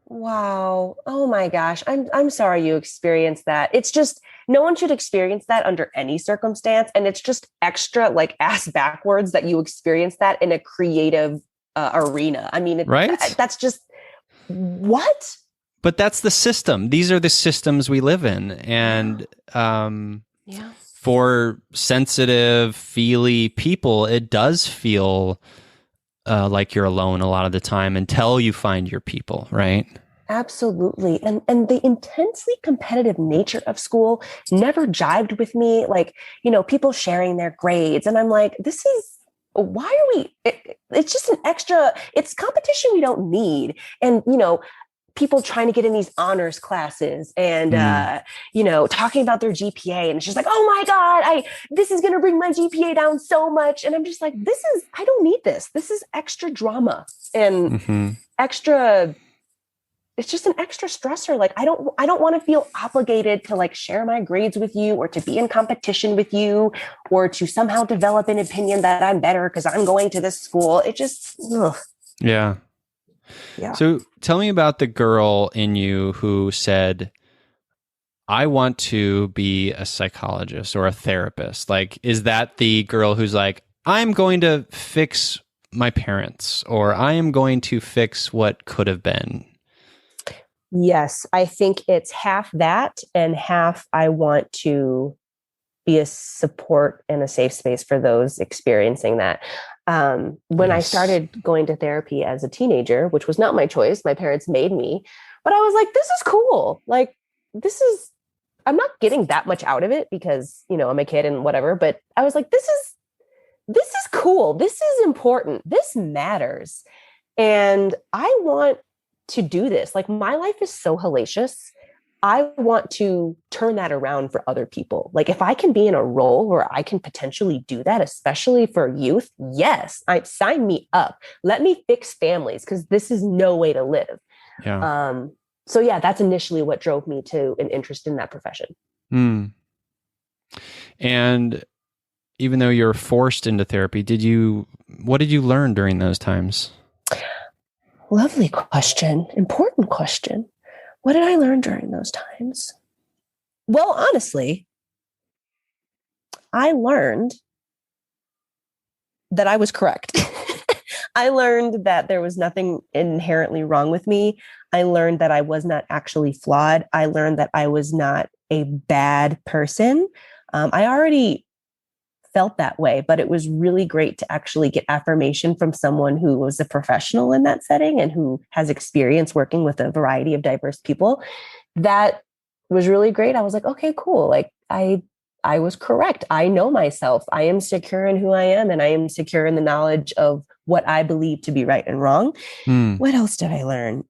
[SPEAKER 3] Wow. Oh my gosh. I'm sorry you experienced that. It's just, no one should experience that under any circumstance. And it's just extra like ass backwards that you experience that in a creative arena. I mean,
[SPEAKER 2] right?
[SPEAKER 3] That's just what?
[SPEAKER 2] But that's the system. These are the systems we live in. And for sensitive, feely people, it does feel like you're alone a lot of the time until you find your people, right?
[SPEAKER 3] Absolutely. And the intensely competitive nature of school never jived with me. Like, people sharing their grades. And I'm like, why are we, it's just it's competition we don't need. And, people trying to get in these honors classes and, talking about their GPA. And it's just like, oh my God, this is going to bring my GPA down so much. And I'm just like, I don't need this. This is extra drama and extra, it's just an extra stressor. Like, I don't want to feel obligated to like share my grades with you, or to be in competition with you, or to somehow develop an opinion that I'm better because I'm going to this school. It just,
[SPEAKER 2] Yeah. So tell me about the girl in you who said, I want to be a psychologist or a therapist. Like, is that the girl who's like, I'm going to fix my parents, or I am going to fix what could have been?
[SPEAKER 3] Yes, I think it's half that and half I want to be a support and a safe space for those experiencing that. When I started going to therapy as a teenager, which was not my choice, my parents made me, but I was like, this is cool. Like, I'm not getting that much out of it because, I'm a kid and whatever, but I was like, this is cool. This is important. This matters. And I want to do this. Like, my life is so hellacious. I want to turn that around for other people. Like, if I can be in a role where I can potentially do that, especially for youth, yes, sign me up. Let me fix families, because this is no way to live.
[SPEAKER 2] Yeah.
[SPEAKER 3] So yeah, that's initially what drove me to an interest in that profession.
[SPEAKER 2] And even though you're forced into therapy, what did you learn during those times?
[SPEAKER 3] Lovely question. Important question. What did I learn during those times? Well, honestly, I learned that I was correct. I learned that there was nothing inherently wrong with me. I learned that I was not actually flawed. I learned that I was not a bad person. I already felt that way, but it was really great to actually get affirmation from someone who was a professional in that setting and who has experience working with a variety of diverse people. That was really great. I was like, okay, cool. Like I was correct. I know myself. I am secure in who I am, and I am secure in the knowledge of what I believe to be right and wrong. What else did I learn?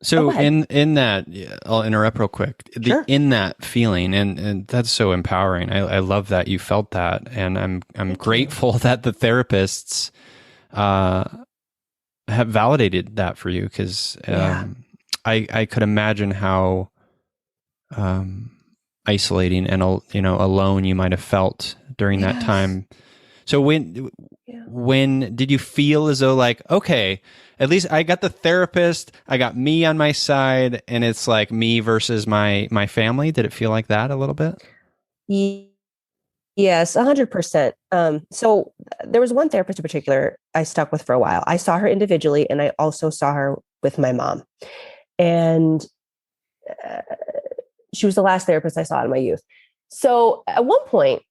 [SPEAKER 2] So in that, I'll interrupt real quick.
[SPEAKER 3] Sure.
[SPEAKER 2] In that feeling, and that's so empowering. I love that you felt that, and I'm grateful that the therapists have validated that for you, because I could imagine how isolating and alone you might have felt during that time. So when did you feel as though, like, okay, at least I got the therapist, I got me on my side, and it's like me versus my family? Did it feel like that a little bit?
[SPEAKER 3] Yes, 100%. So there was one therapist in particular I stuck with for a while. I saw her individually, and I also saw her with my mom. And she was the last therapist I saw in my youth. So at one point,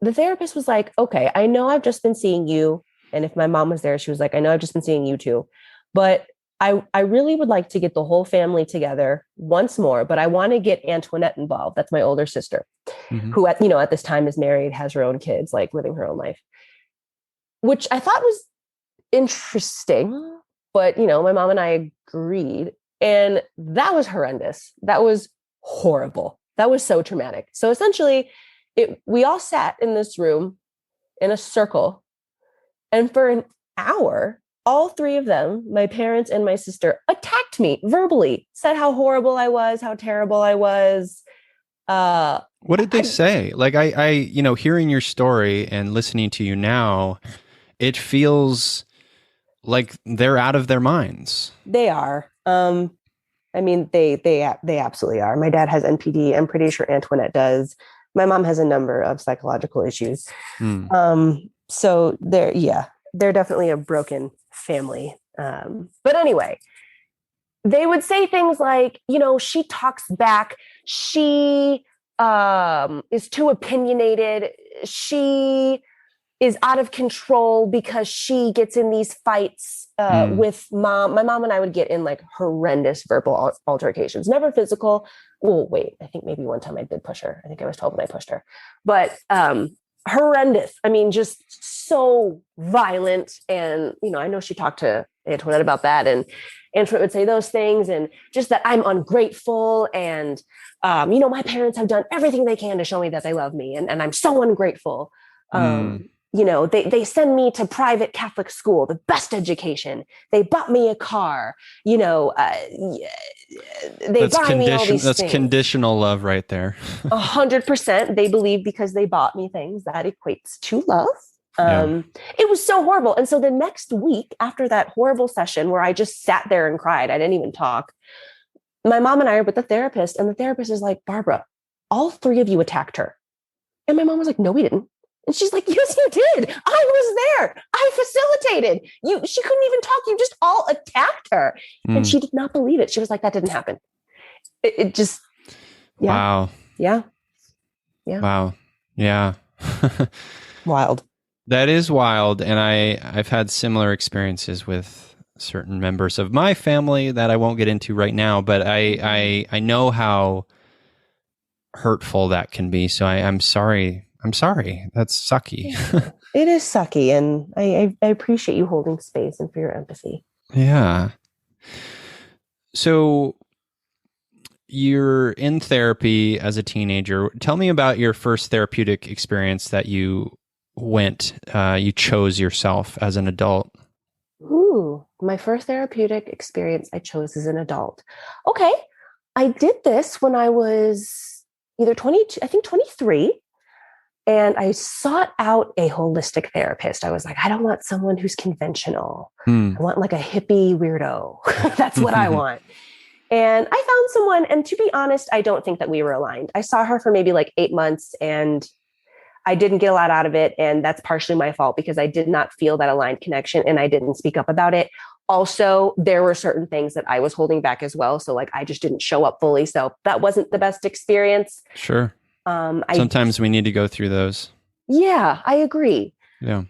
[SPEAKER 3] the therapist was like, okay, I know I've just been seeing you. And if my mom was there, she was like, I know I've just been seeing you too. But I really would like to get the whole family together once more, but I want to get Antoinette involved. That's my older sister, who at this time is married, has her own kids, like living her own life, which I thought was interesting. But, my mom and I agreed. And that was horrendous. That was horrible. That was so traumatic. So essentially, we all sat in this room in a circle, and for an hour, all three of them, my parents and my sister, attacked me verbally, said how horrible I was, how terrible I was.
[SPEAKER 2] What did they say? Like, I hearing your story and listening to you now, it feels like they're out of their minds.
[SPEAKER 3] They are. I mean, they absolutely are. My dad has NPD. I'm pretty sure Antoinette does. My mom has a number of psychological issues. So they're definitely a broken family. But anyway, they would say things like, she talks back. She is too opinionated. She is out of control because she gets in these fights with mom. My mom and I would get in like horrendous verbal altercations, never physical. Well, wait, I think maybe one time I did push her. I think I was told when I pushed her, but horrendous. I mean, just so violent. And, I know she talked to Antoinette about that, and Antoinette would say those things, and just that I'm ungrateful. And, my parents have done everything they can to show me that they love me. And I'm so ungrateful. They send me to private Catholic school, the best education. They bought me a car, they buy me all these
[SPEAKER 2] That's
[SPEAKER 3] things.
[SPEAKER 2] Conditional love right there.
[SPEAKER 3] 100%. They believe because they bought me things that equates to love. It was so horrible. And so the next week after that horrible session where I just sat there and cried, I didn't even talk. My mom and I are with the therapist, and the therapist is like, Barbara, all three of you attacked her. And my mom was like, no, we didn't. And she's like, yes, you did. I was there. I facilitated you. She couldn't even talk. You just all attacked her. And she did not believe it. She was like, that didn't happen. It just, yeah.
[SPEAKER 2] Wow.
[SPEAKER 3] Yeah.
[SPEAKER 2] Wow. Yeah.
[SPEAKER 3] Wild.
[SPEAKER 2] That is wild. And I've had similar experiences with certain members of my family that I won't get into right now, but I know how hurtful that can be. So I'm sorry. That's sucky.
[SPEAKER 3] It is sucky. And I appreciate you holding space and for your empathy.
[SPEAKER 2] Yeah. So you're in therapy as a teenager. Tell me about your first therapeutic experience that you chose yourself as an adult.
[SPEAKER 3] Ooh, my first therapeutic experience I chose as an adult. Okay. I did this when I was either 22, I think 23. And I sought out a holistic therapist. I was like, I don't want someone who's conventional. I want like a hippie weirdo. That's what I want. And I found someone, and to be honest, I don't think that we were aligned. I saw her for maybe like 8 months and I didn't get a lot out of it. And that's partially my fault because I did not feel that aligned connection and I didn't speak up about it. Also, there were certain things that I was holding back as well. So like, I just didn't show up fully. So that wasn't the best experience.
[SPEAKER 2] Sure. Sometimes we need to go through those.
[SPEAKER 3] Yeah, I agree.
[SPEAKER 2] Yeah.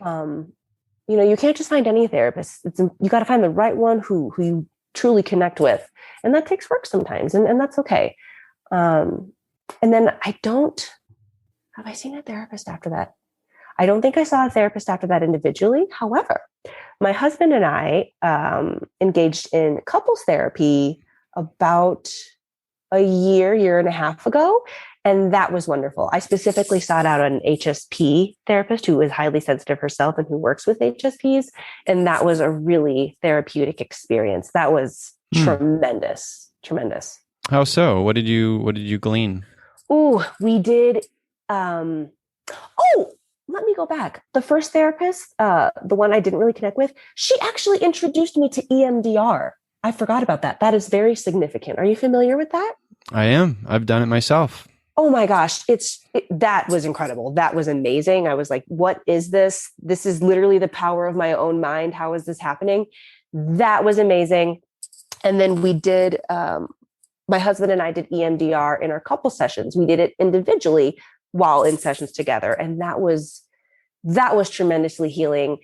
[SPEAKER 3] You can't just find any therapist. You got to find the right one who you truly connect with. And that takes work sometimes. And that's okay. And then have I seen a therapist after that? I don't think I saw a therapist after that individually. However, my husband and I engaged in couples therapy about a year and a half ago. And that was wonderful. I specifically sought out an HSP therapist who is highly sensitive herself and who works with HSPs. And that was a really therapeutic experience. That was tremendous.
[SPEAKER 2] How so? What did you glean?
[SPEAKER 3] Oh, we did. Let me go back. The first therapist, the one I didn't really connect with, she actually introduced me to EMDR. I forgot about that. That is very significant. Are you familiar with that?
[SPEAKER 2] I am. I've done it myself.
[SPEAKER 3] Oh my gosh. That was incredible. That was amazing. I was like, what is this? This is literally the power of my own mind. How is this happening? That was amazing. And then we did, my husband and I did EMDR in our couple sessions. We did it individually while in sessions together. And that was tremendously healing.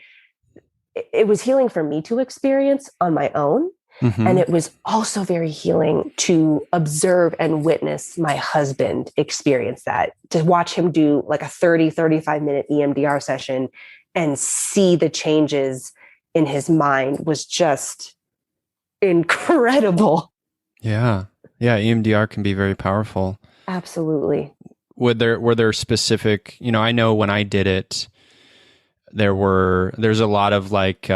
[SPEAKER 3] It was healing for me to experience on my own. Mm-hmm. And it was also very healing to observe and witness my husband experience that, to watch him do like a 35 minute EMDR session and see the changes in his mind was just incredible.
[SPEAKER 2] Yeah. EMDR can be very powerful.
[SPEAKER 3] Absolutely.
[SPEAKER 2] Were there specific, I know when I did it, there's a lot of like,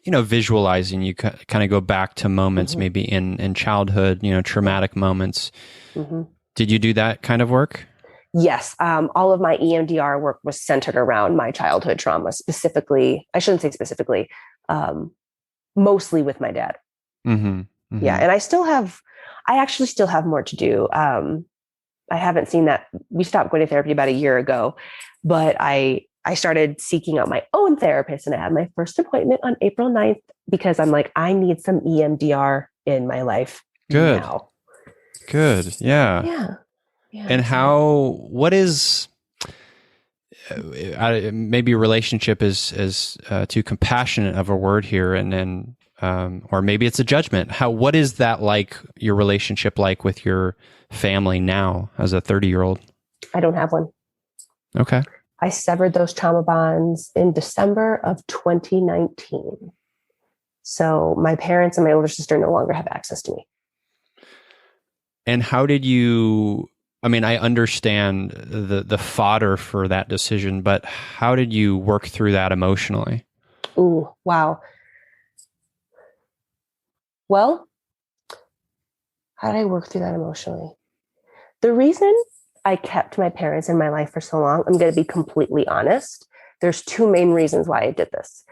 [SPEAKER 2] visualizing. You kind of go back to moments mm-hmm. maybe in childhood, traumatic moments. Mm-hmm. Did you do that kind of work?
[SPEAKER 3] Yes. All of my EMDR work was centered around my childhood trauma, specifically, I shouldn't say specifically, mostly with my dad. Mm-hmm. Mm-hmm. Yeah. And I actually still have more to do. I haven't seen that. We stopped going to therapy about a year ago, but I started seeking out my own therapist and I had my first appointment on April 9th because I'm like, I need some EMDR in my life now.
[SPEAKER 2] Good. Yeah. And what is, maybe relationship is too compassionate of a word here. And then, or maybe it's a judgment. What is that like, your relationship like with your family now as a 30-year-old?
[SPEAKER 3] I don't have one.
[SPEAKER 2] Okay.
[SPEAKER 3] I severed those trauma bonds in December of 2019. So my parents and my older sister no longer have access to me.
[SPEAKER 2] And how did you, I understand the fodder for that decision, but how did you work through that emotionally?
[SPEAKER 3] Ooh, wow. Well, how did I work through that emotionally? The reason I kept my parents in my life for so long, I'm going to be completely honest. There's two main reasons why I did this.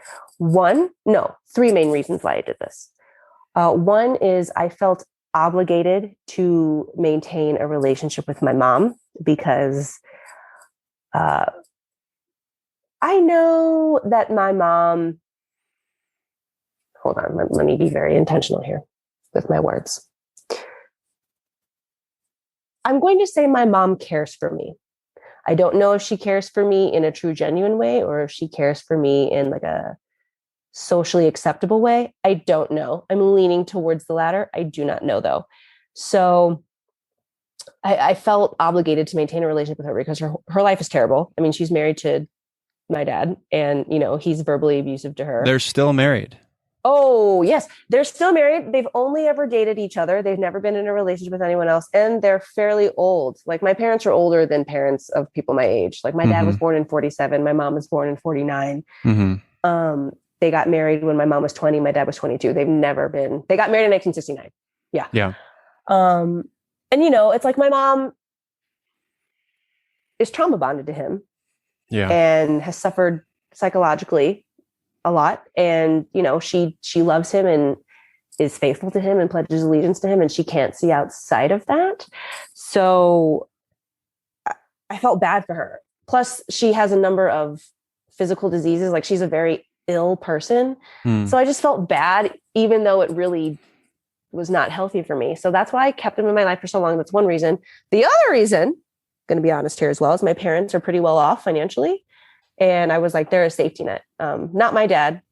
[SPEAKER 3] Three main reasons why I did this. One is I felt obligated to maintain a relationship with my mom because I know that my mom, hold on, let me be very intentional here with my words. I'm going to say my mom cares for me. I don't know if she cares for me in a true, genuine way or if she cares for me in like a socially acceptable way. I don't know. I'm leaning towards the latter. I do not know though. So I felt obligated to maintain a relationship with her because her life is terrible. She's married to my dad and, he's verbally abusive to her.
[SPEAKER 2] They're still married.
[SPEAKER 3] Oh, yes. They're still married. They've only ever dated each other. They've never been in a relationship with anyone else. And they're fairly old. Like my parents are older than parents of people my age. Like my dad was born in 47. My mom was born in 49. Mm-hmm. They got married when my mom was 20. My dad was 22. They got married in 1969. Yeah.
[SPEAKER 2] Yeah.
[SPEAKER 3] And it's like my mom is trauma bonded to him.
[SPEAKER 2] Yeah.
[SPEAKER 3] And has suffered psychologically a lot. And, she loves him and is faithful to him and pledges allegiance to him, and she can't see outside of that. So I felt bad for her. Plus, she has a number of physical diseases. Like, she's a very ill person. So I just felt bad, even though it really was not healthy for me. So that's why I kept him in my life for so long. That's one reason. The other reason, going to be honest here as well, is my parents are pretty well off financially. And I was like, they're a safety net. Not my dad.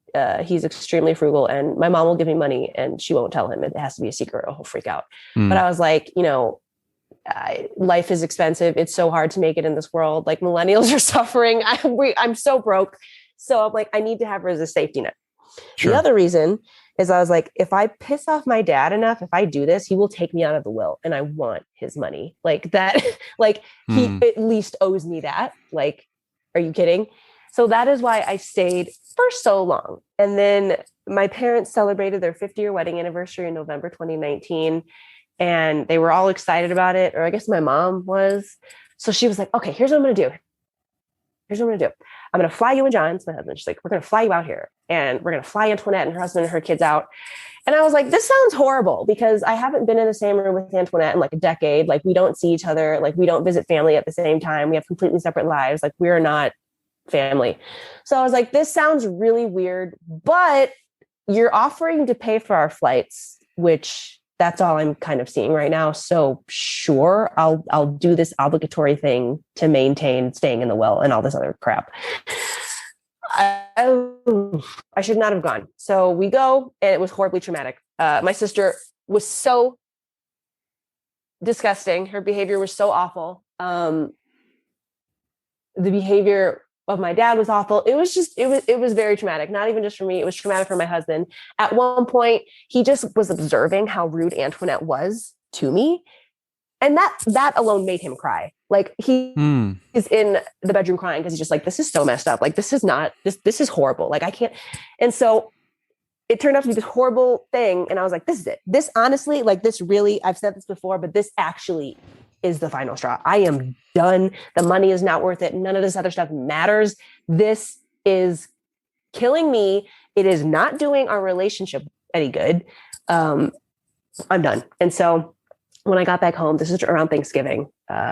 [SPEAKER 3] He's extremely frugal, and my mom will give me money and she won't tell him. It has to be a secret or he'll freak out. But I was like, life is expensive. It's so hard to make it in this world. Like, millennials are suffering. I'm so broke. So I'm like, I need to have her as a safety net. Sure. The other reason is I was like, if I piss off my dad enough, if I do this, he will take me out of the will, and I want his money like that. Like, he at least owes me that. Like, are you kidding? So that is why I stayed for so long. And then my parents celebrated their 50-year wedding anniversary in November 2019. And they were all excited about it. Or I guess my mom was. So she was like, okay, here's what I'm going to do. I'm going to fly you and John, my husband. She's like, we're going to fly you out here. And we're going to fly Antoinette and her husband and her kids out. And I was like, this sounds horrible, because I haven't been in the same room with Antoinette in like a decade. Like, we don't see each other. Like, we don't visit family at the same time. We have completely separate lives. Like, we're not family. So I was like, this sounds really weird, but you're offering to pay for our flights, which that's all I'm kind of seeing right now. So sure, I'll do this obligatory thing to maintain staying in the well and all this other crap. I should not have gone. So we go, and it was horribly traumatic. My sister was so disgusting. Her behavior was so awful. The behavior of my dad was awful. It was very traumatic. Not even just for me. It was traumatic for my husband. At one point, he just was observing how rude Antoinette was to me. And that alone made him cry. Like, he is in the bedroom crying because he's just like, this is so messed up. Like, this is horrible. Like, I can't. And so it turned out to be this horrible thing. And I was like, this is it. This honestly, like, this really, I've said this before, but this actually is the final straw. I am done. The money is not worth it. None of this other stuff matters. This is killing me. It is not doing our relationship any good. I'm done. And so when I got back home, this is around Thanksgiving,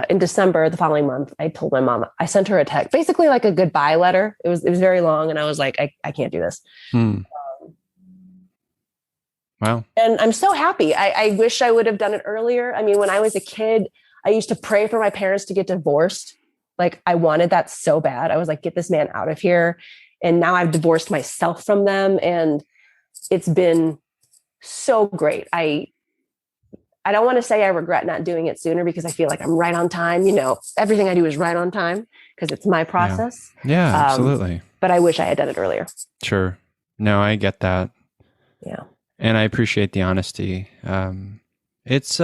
[SPEAKER 3] in December, the following month, I told my mom, I sent her a text, basically like a goodbye letter. It was very long. And I was like, I can't do this.
[SPEAKER 2] Wow.
[SPEAKER 3] And I'm so happy. I wish I would have done it earlier. I mean, when I was a kid, I used to pray for my parents to get divorced. Like, I wanted that so bad. I was like, get this man out of here. And now I've divorced myself from them. And it's been so great. I don't want to say I regret not doing it sooner, because I feel like I'm right on time. Everything I do is right on time because it's my process.
[SPEAKER 2] Yeah, absolutely.
[SPEAKER 3] But I wish I had done it earlier.
[SPEAKER 2] Sure. No, I get that.
[SPEAKER 3] Yeah.
[SPEAKER 2] And I appreciate the honesty. It's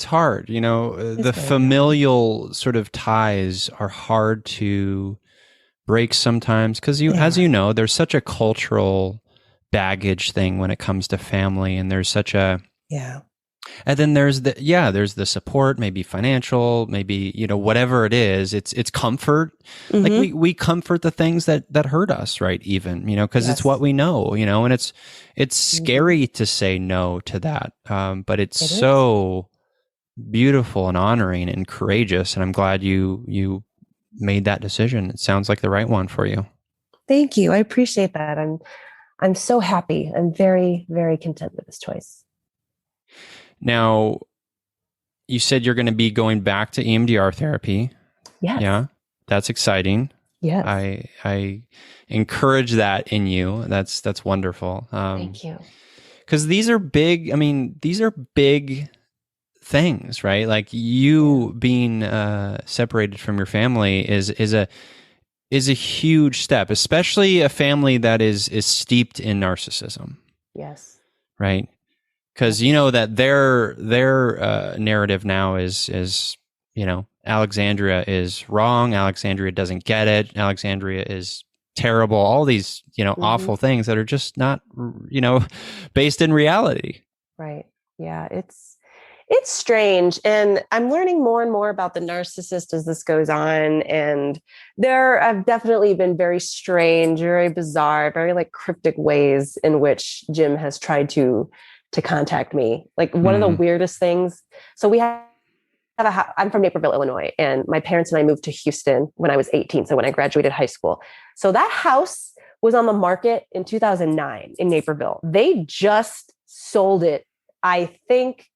[SPEAKER 2] hard, the familial sort of ties are hard to break sometimes, because as you know, there's such a cultural baggage thing when it comes to family, and there's such a and then there's the support, maybe financial, maybe whatever it is, it's comfort. Like, we comfort the things that hurt us, right? Even because it's what we know, and it's scary to say no to that, but it's so beautiful and honoring and courageous, and I'm glad you made that decision. It sounds like the right one for you.
[SPEAKER 3] Thank you. I appreciate that. I'm so happy. I'm very, very content with this choice.
[SPEAKER 2] Now, you said you're going to be going back to EMDR therapy.
[SPEAKER 3] Yes.
[SPEAKER 2] Yeah. That's exciting.
[SPEAKER 3] Yes.
[SPEAKER 2] I encourage that in you. That's wonderful.
[SPEAKER 3] Thank you.
[SPEAKER 2] Because these are big things, right? Like, you being separated from your family is a huge step, especially a family that is steeped in narcissism.
[SPEAKER 3] Yes.
[SPEAKER 2] Right? Because that their narrative now is Alexandria is wrong. Alexandria doesn't get it. Alexandria is terrible. All these awful things that are just not based in reality.
[SPEAKER 3] Right. Yeah. It's strange. And I'm learning more and more about the narcissist as this goes on. And there have definitely been very strange, very bizarre, very like cryptic ways in which Jim has tried to contact me. Like one of the weirdest things. So we have I'm from Naperville, Illinois, and my parents and I moved to Houston when I was 18. So when I graduated high school. So that house was on the market in 2009 in Naperville. They just sold it, I think,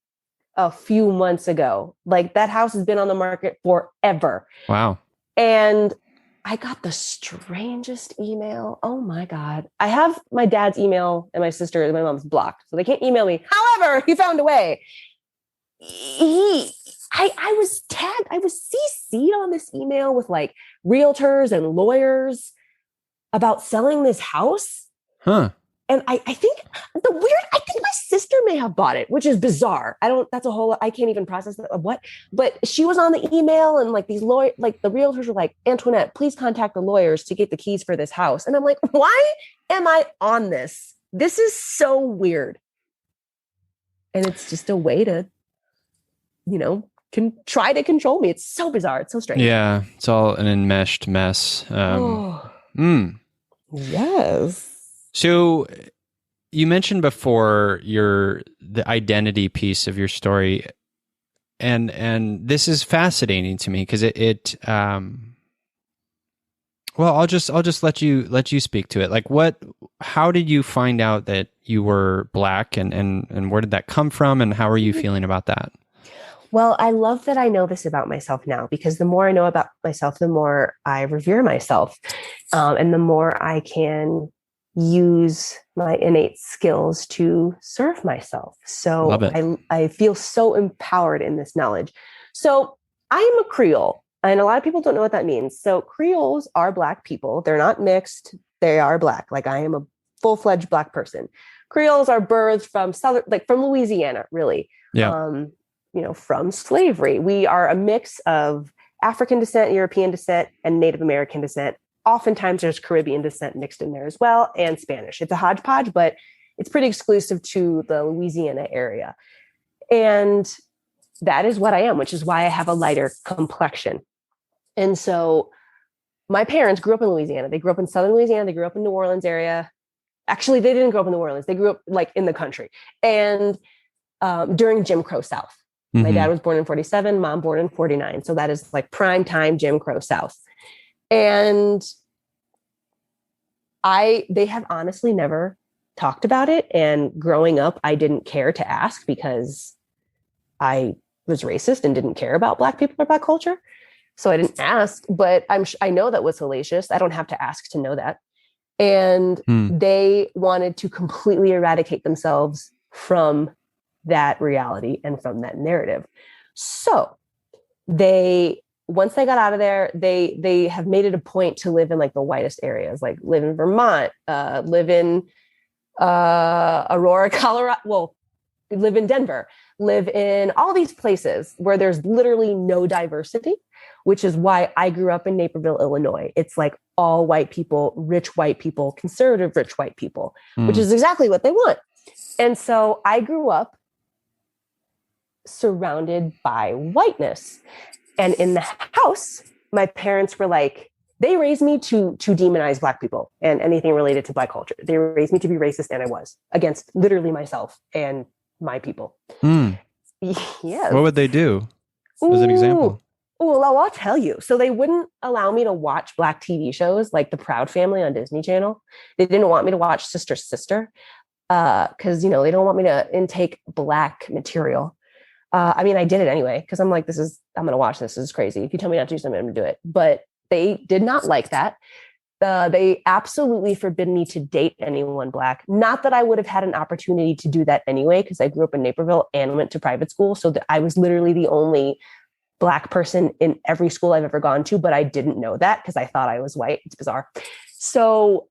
[SPEAKER 3] a few months ago. Like that house has been on the market forever.
[SPEAKER 2] Wow.
[SPEAKER 3] And I got the strangest email. Oh my God. I have my dad's email and my sister and my mom's blocked, so they can't email me. However, he found a way. I was tagged, I was CC'd on this email with like realtors and lawyers about selling this house.
[SPEAKER 2] Huh.
[SPEAKER 3] And I think I think my sister may have bought it, which is bizarre. I can't even process that. What? But she was on the email and like these like the realtors were like, Antoinette, please contact the lawyers to get the keys for this house. And I'm like, why am I on this? This is so weird. And it's just a way to, can try to control me. It's so bizarre. It's so strange.
[SPEAKER 2] Yeah. It's all an enmeshed mess.
[SPEAKER 3] Yes.
[SPEAKER 2] So you mentioned before the identity piece of your story, and this is fascinating to me because well, I'll just let you speak to it. Like how did you find out that you were Black, and where did that come from, and how are you feeling about that?
[SPEAKER 3] Well, I love that I know this about myself now, because the more I know about myself, the more I revere myself, and the more I can use my innate skills to serve myself. So I feel so empowered in this knowledge. So I am a Creole, and a lot of people don't know what that means. So Creoles are Black people. They're not mixed. They are Black. Like I am a full-fledged Black person. Creoles are birthed from from Louisiana, really.
[SPEAKER 2] Yeah.
[SPEAKER 3] From slavery. We are a mix of African descent, European descent, and Native American descent. Oftentimes there's Caribbean descent mixed in there as well, and Spanish. It's a hodgepodge, but it's pretty exclusive to the Louisiana area. And that is what I am, which is why I have a lighter complexion. And so my parents grew up in Louisiana. They grew up in Southern Louisiana. They grew up in New Orleans area. Actually, they didn't grow up in New Orleans. They grew up like in the country. And during Jim Crow South. My dad was born in 47, mom born in 49. So that is like prime time Jim Crow South. And they have honestly never talked about it. And growing up, I didn't care to ask because I was racist and didn't care about Black people or Black culture. So I didn't ask, but I know that was salacious. I don't have to ask to know that. And they wanted to completely eradicate themselves from that reality and from that narrative. So once they got out of there, they have made it a point to live in like the whitest areas, like live in Vermont, live in Aurora, Colorado. Well, live in Denver, live in all these places where there's literally no diversity, which is why I grew up in Naperville, Illinois. It's like all white people, rich white people, conservative rich white people, which is exactly what they want. And so I grew up surrounded by whiteness. And in the house, my parents were like, they raised me to demonize Black people and anything related to Black culture. They raised me to be racist, and I was against literally myself and my people. Yes.
[SPEAKER 2] What would they do as an example?
[SPEAKER 3] Well, I'll tell you. So they wouldn't allow me to watch Black TV shows like The Proud Family on Disney Channel. They didn't want me to watch Sister Sister because, they don't want me to intake Black material. I mean, I did it anyway, because I'm like, I'm going to watch this. This is crazy. If you tell me not to do something, I'm going to do it. But they did not like that. They absolutely forbid me to date anyone Black. Not that I would have had an opportunity to do that anyway, because I grew up in Naperville and went to private school. So I was literally the only Black person in every school I've ever gone to, but I didn't know that because I thought I was white. It's bizarre. So,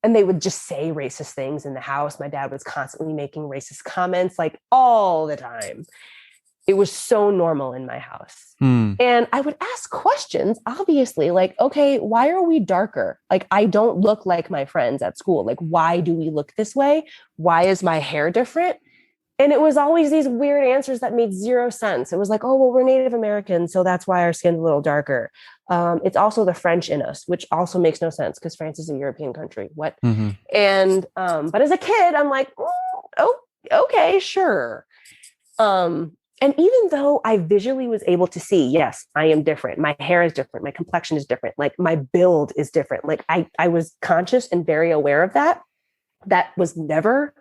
[SPEAKER 3] and they would just say racist things in the house. My dad was constantly making racist comments like all the time. It was so normal in my house. And I would ask questions, obviously, like, okay, why are we darker? Like, I don't look like my friends at school. Like, why do we look this way? Why is my hair different? And it was always these weird answers that made zero sense. It was like, oh, well, we're Native American, so that's why our skin's a little darker. It's also the French in us, which also makes no sense because France is a European country. What?
[SPEAKER 2] Mm-hmm.
[SPEAKER 3] And but as a kid, I'm like, oh, okay, sure. And even though I visually was able to see, yes, I am different. My hair is different. My complexion is different. Like my build is different. Like I was conscious and very aware of that. That was never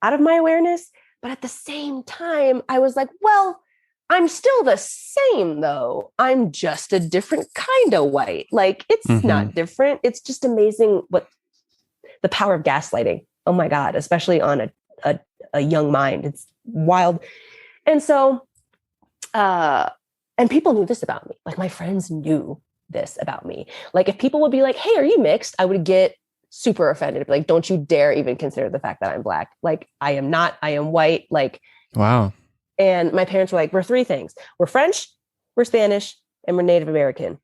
[SPEAKER 3] out of my awareness. But at the same time, I was like, well, I'm still the same though. I'm just a different kind of white. Like it's not different. It's just amazing what the power of gaslighting. Oh my God, especially on a young mind. It's wild. And so, and people knew this about me. Like my friends knew this about me. Like if people would be like, hey, are you mixed? I would get super offended. Like, don't you dare even consider the fact that I'm Black. Like I am not, I am white. Like,
[SPEAKER 2] wow.
[SPEAKER 3] And my parents were like, we're three things. We're French, we're Spanish, and we're Native American.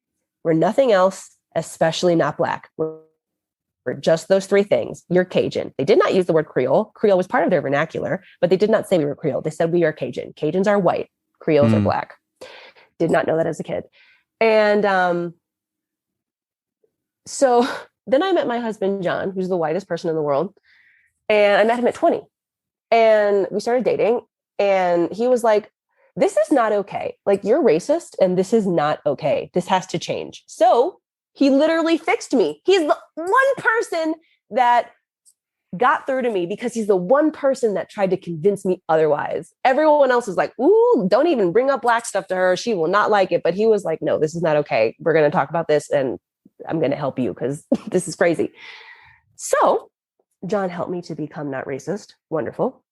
[SPEAKER 3] We're nothing else, especially not Black. We're just those three things. You're Cajun. They did not use the word Creole. Creole was part of their vernacular, but they did not say we were Creole. They said we are Cajun. Cajuns are white. Creoles are Black. Did not know that as a kid. And so then I met my husband, John, who's the whitest person in the world. And I met him at 20. And we started dating. And he was like, this is not okay. Like, you're racist and this is not okay. This has to change. So he literally fixed me. He's the one person that got through to me because he's the one person that tried to convince me otherwise. Everyone else is like, ooh, don't even bring up Black stuff to her. She will not like it. But he was like, no, this is not okay. We're going to talk about this and I'm going to help you because this is crazy. So John helped me to become not racist. Wonderful.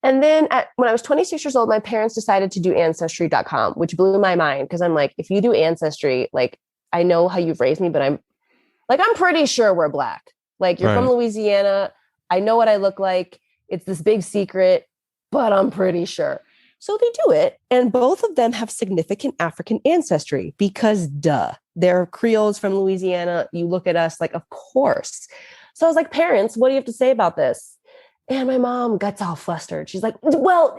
[SPEAKER 3] And then when I was 26 years old, my parents decided to do Ancestry.com, which blew my mind because I'm like, if you do Ancestry, like, I know how you've raised me, but I'm pretty sure we're Black. Like, you're from Louisiana. I know what I look like. It's this big secret, but I'm pretty sure. So they do it. And both of them have significant African ancestry because they're Creoles from Louisiana. You look at us like, of course. So I was like, parents, what do you have to say about this? And my mom gets all flustered. She's like, well,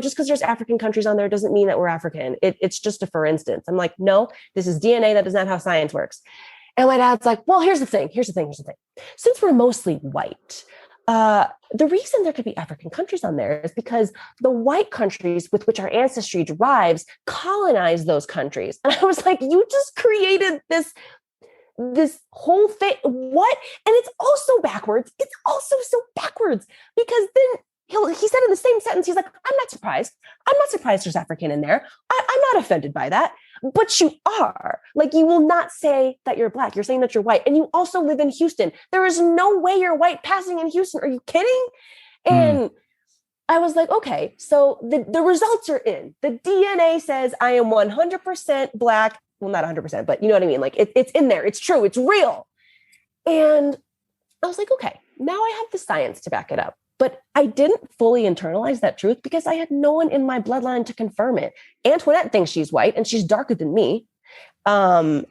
[SPEAKER 3] just because there's African countries on there doesn't mean that we're African. It's just a for instance. I'm like, no, this is DNA. That is not how science works. And my dad's like, well, here's the thing. Since we're mostly white, the reason there could be African countries on there is because the white countries with which our ancestry derives colonize those countries. And I was like, you just created this whole thing. What? And it's also backwards. It's also so backwards because then he said in the same sentence, he's like, I'm not surprised. I'm not surprised there's African in there. I'm not offended by that. But you are. Like, you will not say that you're Black. You're saying that you're white. And you also live in Houston. There is no way you're white passing in Houston. Are you kidding? And I was like, okay, so the results are in. The DNA says I am 100% Black. Well, not 100%, but you know what I mean? Like, it's in there. It's true. It's real. And I was like, okay, now I have the science to back it up. But I didn't fully internalize that truth because I had no one in my bloodline to confirm it. Antoinette thinks she's white and she's darker than me. And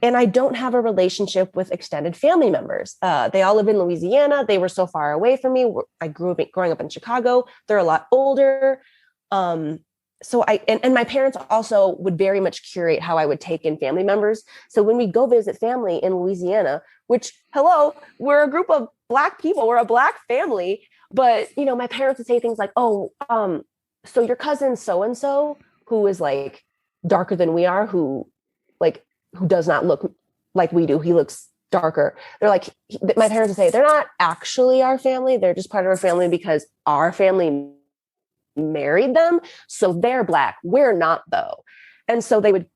[SPEAKER 3] I don't have a relationship with extended family members. They all live in Louisiana. They were so far away from me. I growing up in Chicago. They're a lot older. So and my parents also would very much curate how I would take in family members. So when we go visit family in Louisiana, which, hello, we're a group of Black people, we're a Black family. But, my parents would say things like, oh, so your cousin so-and-so, who is like darker than we are, who does not look like we do. He looks darker. They're like, my parents would say, they're not actually our family. They're just part of our family because our family married them. So they're Black. We're not, though. And so they would,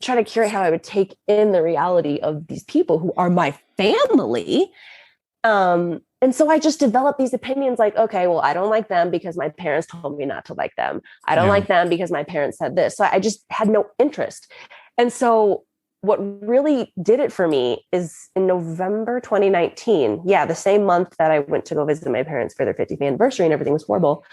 [SPEAKER 3] try to curate how I would take in the reality of these people who are my family. And so I just developed these opinions like, okay, well, I don't like them because my parents told me not to like them. I don't like them because my parents said this. So I just had no interest. And so what really did it for me is in November 2019, the same month that I went to go visit my parents for their 50th anniversary and everything was horrible.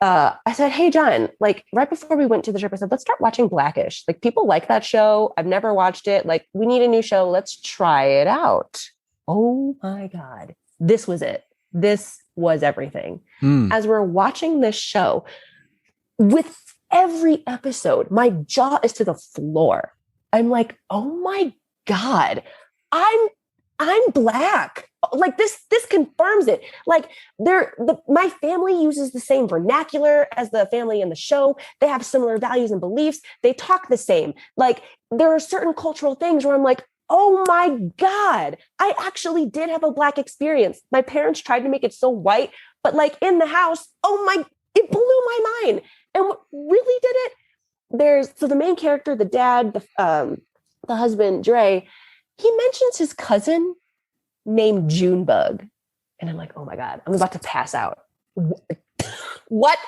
[SPEAKER 3] I said, hey, John, like right before we went to the trip, I said, let's start watching Blackish. Like, people like that show. I've never watched it. Like, we need a new show. Let's try it out. Oh my God. This was it. This was everything.
[SPEAKER 2] Mm.
[SPEAKER 3] As we're watching this show, with every episode, my jaw is to the floor. I'm like, oh my God, I'm Black. Like this confirms it. Like my family uses the same vernacular as the family in the show. They have similar values and beliefs. They talk the same. Like there are certain cultural things where I'm like, oh my God, I actually did have a Black experience. My parents tried to make it so white, but like in the house, it blew my mind. And what really did it, so the main character, the dad, the husband, Dre, he mentions his cousin named Junebug. And I'm like, oh my God, I'm about to pass out. What?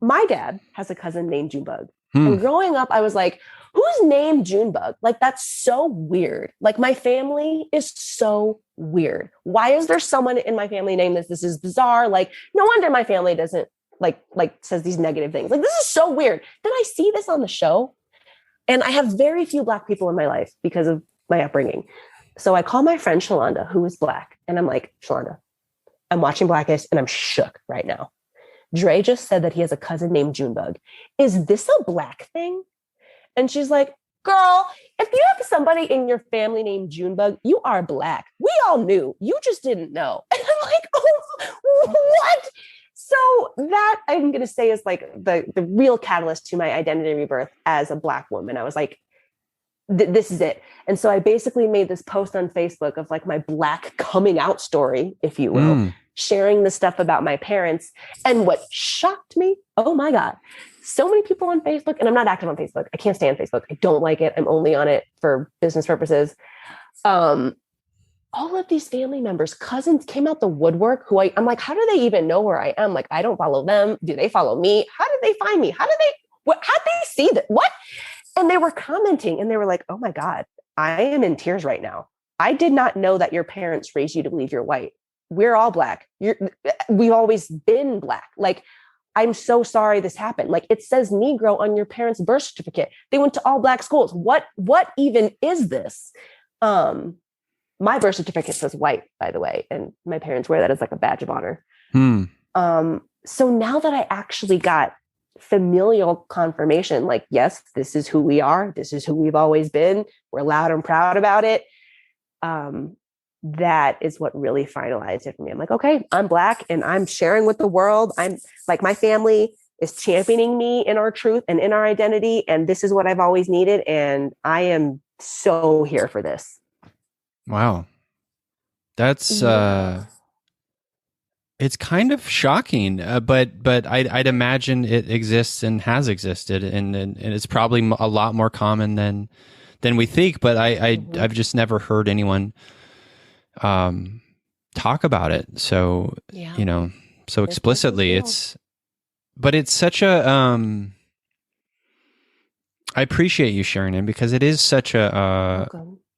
[SPEAKER 3] My dad has a cousin named Junebug. And growing up, I was like, who's named Junebug? Like, that's so weird. Like, my family is so weird. Why is there someone in my family named this? This is bizarre. Like, no wonder my family doesn't like says these negative things. Like, this is so weird. Then I see this on the show, and I have very few Black people in my life because of my upbringing. So I call my friend Shalonda, who is Black, and I'm like, Shalonda, I'm watching Blackish and I'm shook right now. Dre just said that he has a cousin named Junebug. Is this a Black thing? And she's like, girl, if you have somebody in your family named Junebug, you are Black. We all knew. You just didn't know. And I'm like, oh, what? So that I'm going to say is like the real catalyst to my identity rebirth as a Black woman. I was like, this is it. And so I basically made this post on Facebook of like my Black coming out story, if you will, sharing the stuff about my parents. And what shocked me, oh my God, so many people on Facebook, and I'm not active on Facebook. I can't stand Facebook. I don't like it. I'm only on it for business purposes. All of these family members, cousins came out the woodwork who I'm like, how do they even know where I am? Like, I don't follow them. Do they follow me? How did they find me? How'd they see that? What? And they were commenting and they were like, oh my God, I am in tears right now. I did not know that your parents raised you to believe you're white. We're all Black. We've always been Black. Like, I'm so sorry this happened. Like, it says Negro on your parents' birth certificate. They went to all Black schools. What even is this? My birth certificate says white, by the way, and my parents wear that as like a badge of honor. So now that I actually got familial confirmation, like, yes, this is who we are. This is who we've always been. We're loud and proud about it. That is what really finalized it for me. I'm like, okay, I'm Black and I'm sharing with the world. I'm like, my family is championing me in our truth and in our identity. And this is what I've always needed. And I am so here for this.
[SPEAKER 2] Wow. That's, it's kind of shocking, but I'd imagine it exists and has existed, and it's probably a lot more common than we think. But I've just never heard anyone talk about it. So so explicitly. It's such a I appreciate you sharing it, because it is such a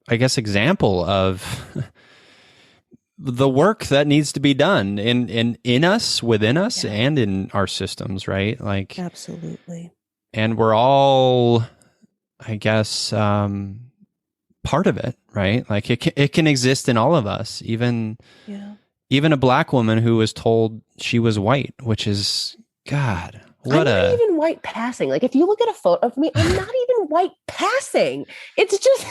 [SPEAKER 2] I guess example of the work that needs to be done in us, within us, and in our systems, right? Like,
[SPEAKER 3] absolutely.
[SPEAKER 2] And we're all, I guess, part of it, right? Like it can exist in all of us, even a Black woman who was told she was white, which is, God,
[SPEAKER 3] I'm not even white passing. Like, if you look at a photo of me, I'm not even white passing. It's just,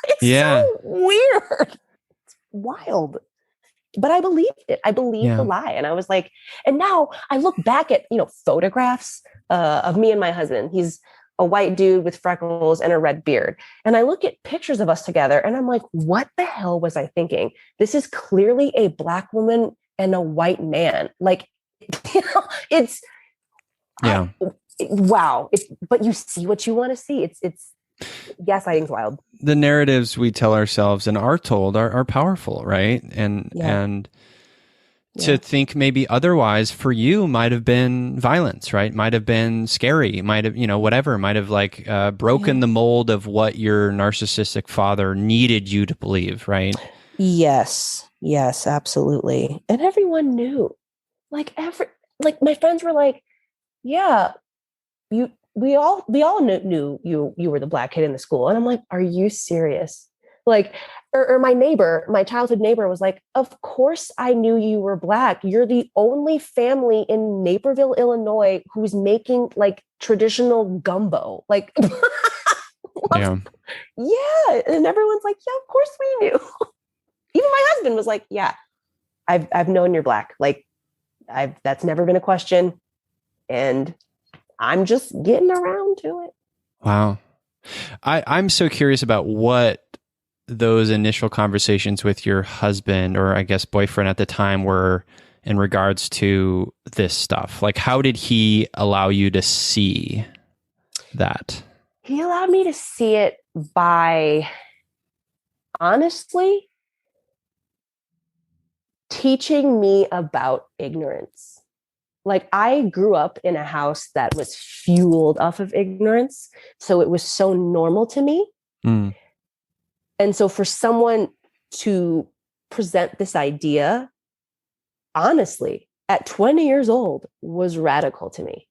[SPEAKER 3] it's so weird. It's wild. But I believed it. I believed the lie. And I was like, and now I look back at, photographs of me and my husband. He's a white dude with freckles and a red beard. And I look at pictures of us together and I'm like, what the hell was I thinking? This is clearly a Black woman and a white man. Like, it's, wow. But you see what you want to see. It's gaslighting's wild.
[SPEAKER 2] The narratives we tell ourselves and are told are powerful, right? And to think maybe otherwise for you might have been violence, right? Might have been scary, might have, whatever, might have like broken the mold of what your narcissistic father needed you to believe, right?
[SPEAKER 3] Yes, absolutely. And everyone knew. Like my friends were like, yeah, we all knew you were the Black kid in the school. And I'm like, are you serious? Like, or my childhood neighbor was like, of course I knew you were Black. You're the only family in Naperville, Illinois, who's making like traditional gumbo. Like,
[SPEAKER 2] Yeah.
[SPEAKER 3] yeah. And everyone's like, yeah, of course we knew. Even my husband was like, yeah, I've known you're Black. Like, that's never been a question. And I'm just getting around to it.
[SPEAKER 2] Wow. I'm so curious about what those initial conversations with your husband, or I guess boyfriend at the time, were in regards to this stuff. Like, how did he allow you to see that?
[SPEAKER 3] He allowed me to see it by, honestly, teaching me about ignorance. Like, I grew up in a house that was fueled off of ignorance. So it was so normal to me.
[SPEAKER 2] Mm.
[SPEAKER 3] And so for someone to present this idea, honestly, at 20 years old was radical to me.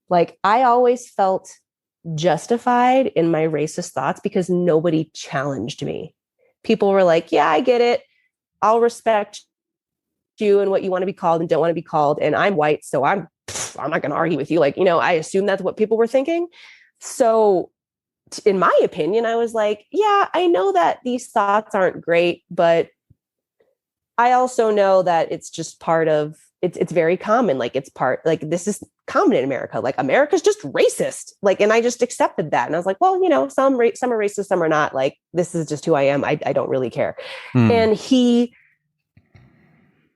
[SPEAKER 3] Like, I always felt justified in my racist thoughts because nobody challenged me. People were like, yeah, I get it. I'll respect you and what you want to be called and don't want to be called. And I'm white, so I'm not going to argue with you. Like, I assume that's what people were thinking. So in my opinion, I was like, yeah, I know that these thoughts aren't great, but I also know that it's just part of it's very common. Like, it's part, like, this is common in America. Like, America's just racist. Like, and I just accepted that. And I was like, well, some are racist, some are not. Like, this is just who I am. I don't really care. And he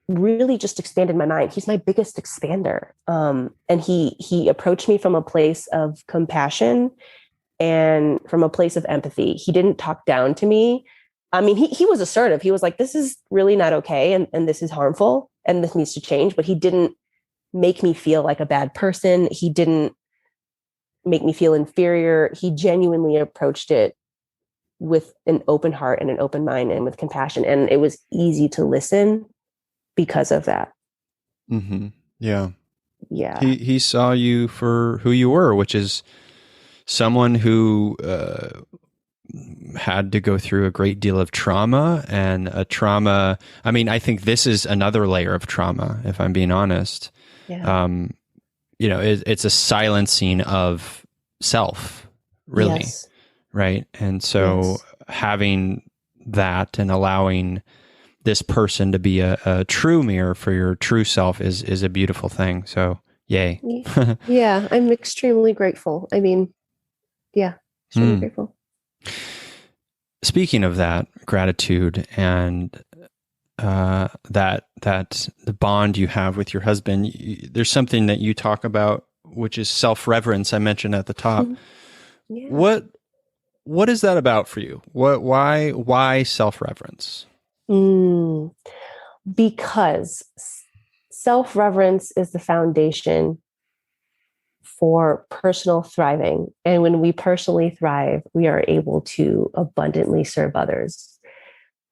[SPEAKER 3] really just expanded my mind. He's my biggest expander. And he approached me from a place of compassion and from a place of empathy. He didn't talk down to me. I mean, he was assertive. He was like, this is really not okay. And this is harmful and this needs to change. But he didn't make me feel like a bad person. He didn't make me feel inferior. He genuinely approached it with an open heart and an open mind and with compassion. And it was easy to listen because of that.
[SPEAKER 2] Mm-hmm. Yeah.
[SPEAKER 3] Yeah.
[SPEAKER 2] He saw you for who you were, which is someone who had to go through a great deal of trauma, and a trauma. I mean, I think this is another layer of trauma, if I'm being honest.
[SPEAKER 3] Yeah.
[SPEAKER 2] It's a silencing of self, really.
[SPEAKER 3] Yes.
[SPEAKER 2] Right. And so having that and allowing this person to be a true mirror for your true self is a beautiful thing. So yay.
[SPEAKER 3] Yeah. I'm extremely grateful. I mean, yeah, extremely grateful.
[SPEAKER 2] Speaking of that, gratitude and that the bond you have with your husband, there's something that you talk about, which is self-reverence. I mentioned at the top.
[SPEAKER 3] Yeah.
[SPEAKER 2] What is that about for you? Why self-reverence?
[SPEAKER 3] Because self-reverence is the foundation for personal thriving. And when we personally thrive, we are able to abundantly serve others.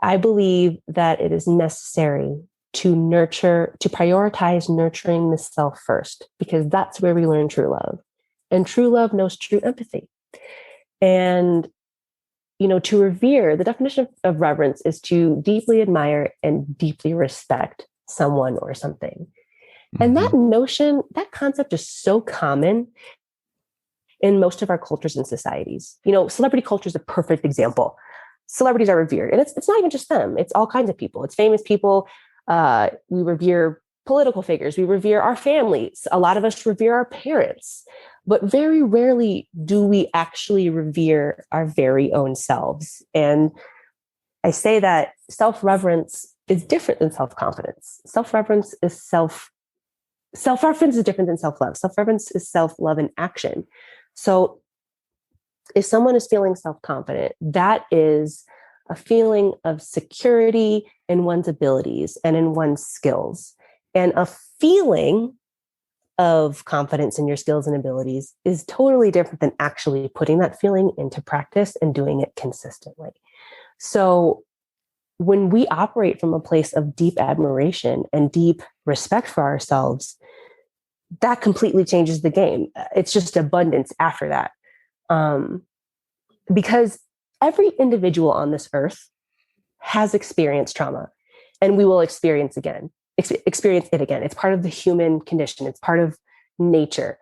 [SPEAKER 3] I believe that it is necessary to prioritize nurturing the self first, because that's where we learn true love. And true love knows true empathy. And, to revere, the definition of reverence is to deeply admire and deeply respect someone or something. And that notion, that concept is so common in most of our cultures and societies. Celebrity culture is a perfect example. Celebrities are revered, and it's not even just them. It's all kinds of people. It's famous people. We revere political figures. We revere our families. A lot of us revere our parents, but very rarely do we actually revere our very own selves. And I say that self-reverence is different than self-confidence. Self-reverence is self-reference is different than self-love. Self-reverence is self-love in action. So if someone is feeling self-confident, that is a feeling of security in one's abilities and in one's skills. And a feeling of confidence in your skills and abilities is totally different than actually putting that feeling into practice and doing it consistently. So when we operate from a place of deep admiration and deep respect for ourselves, that completely changes the game. It's just abundance after that. Because every individual on this earth has experienced trauma, and we will experience it again. It's part of the human condition. It's part of nature.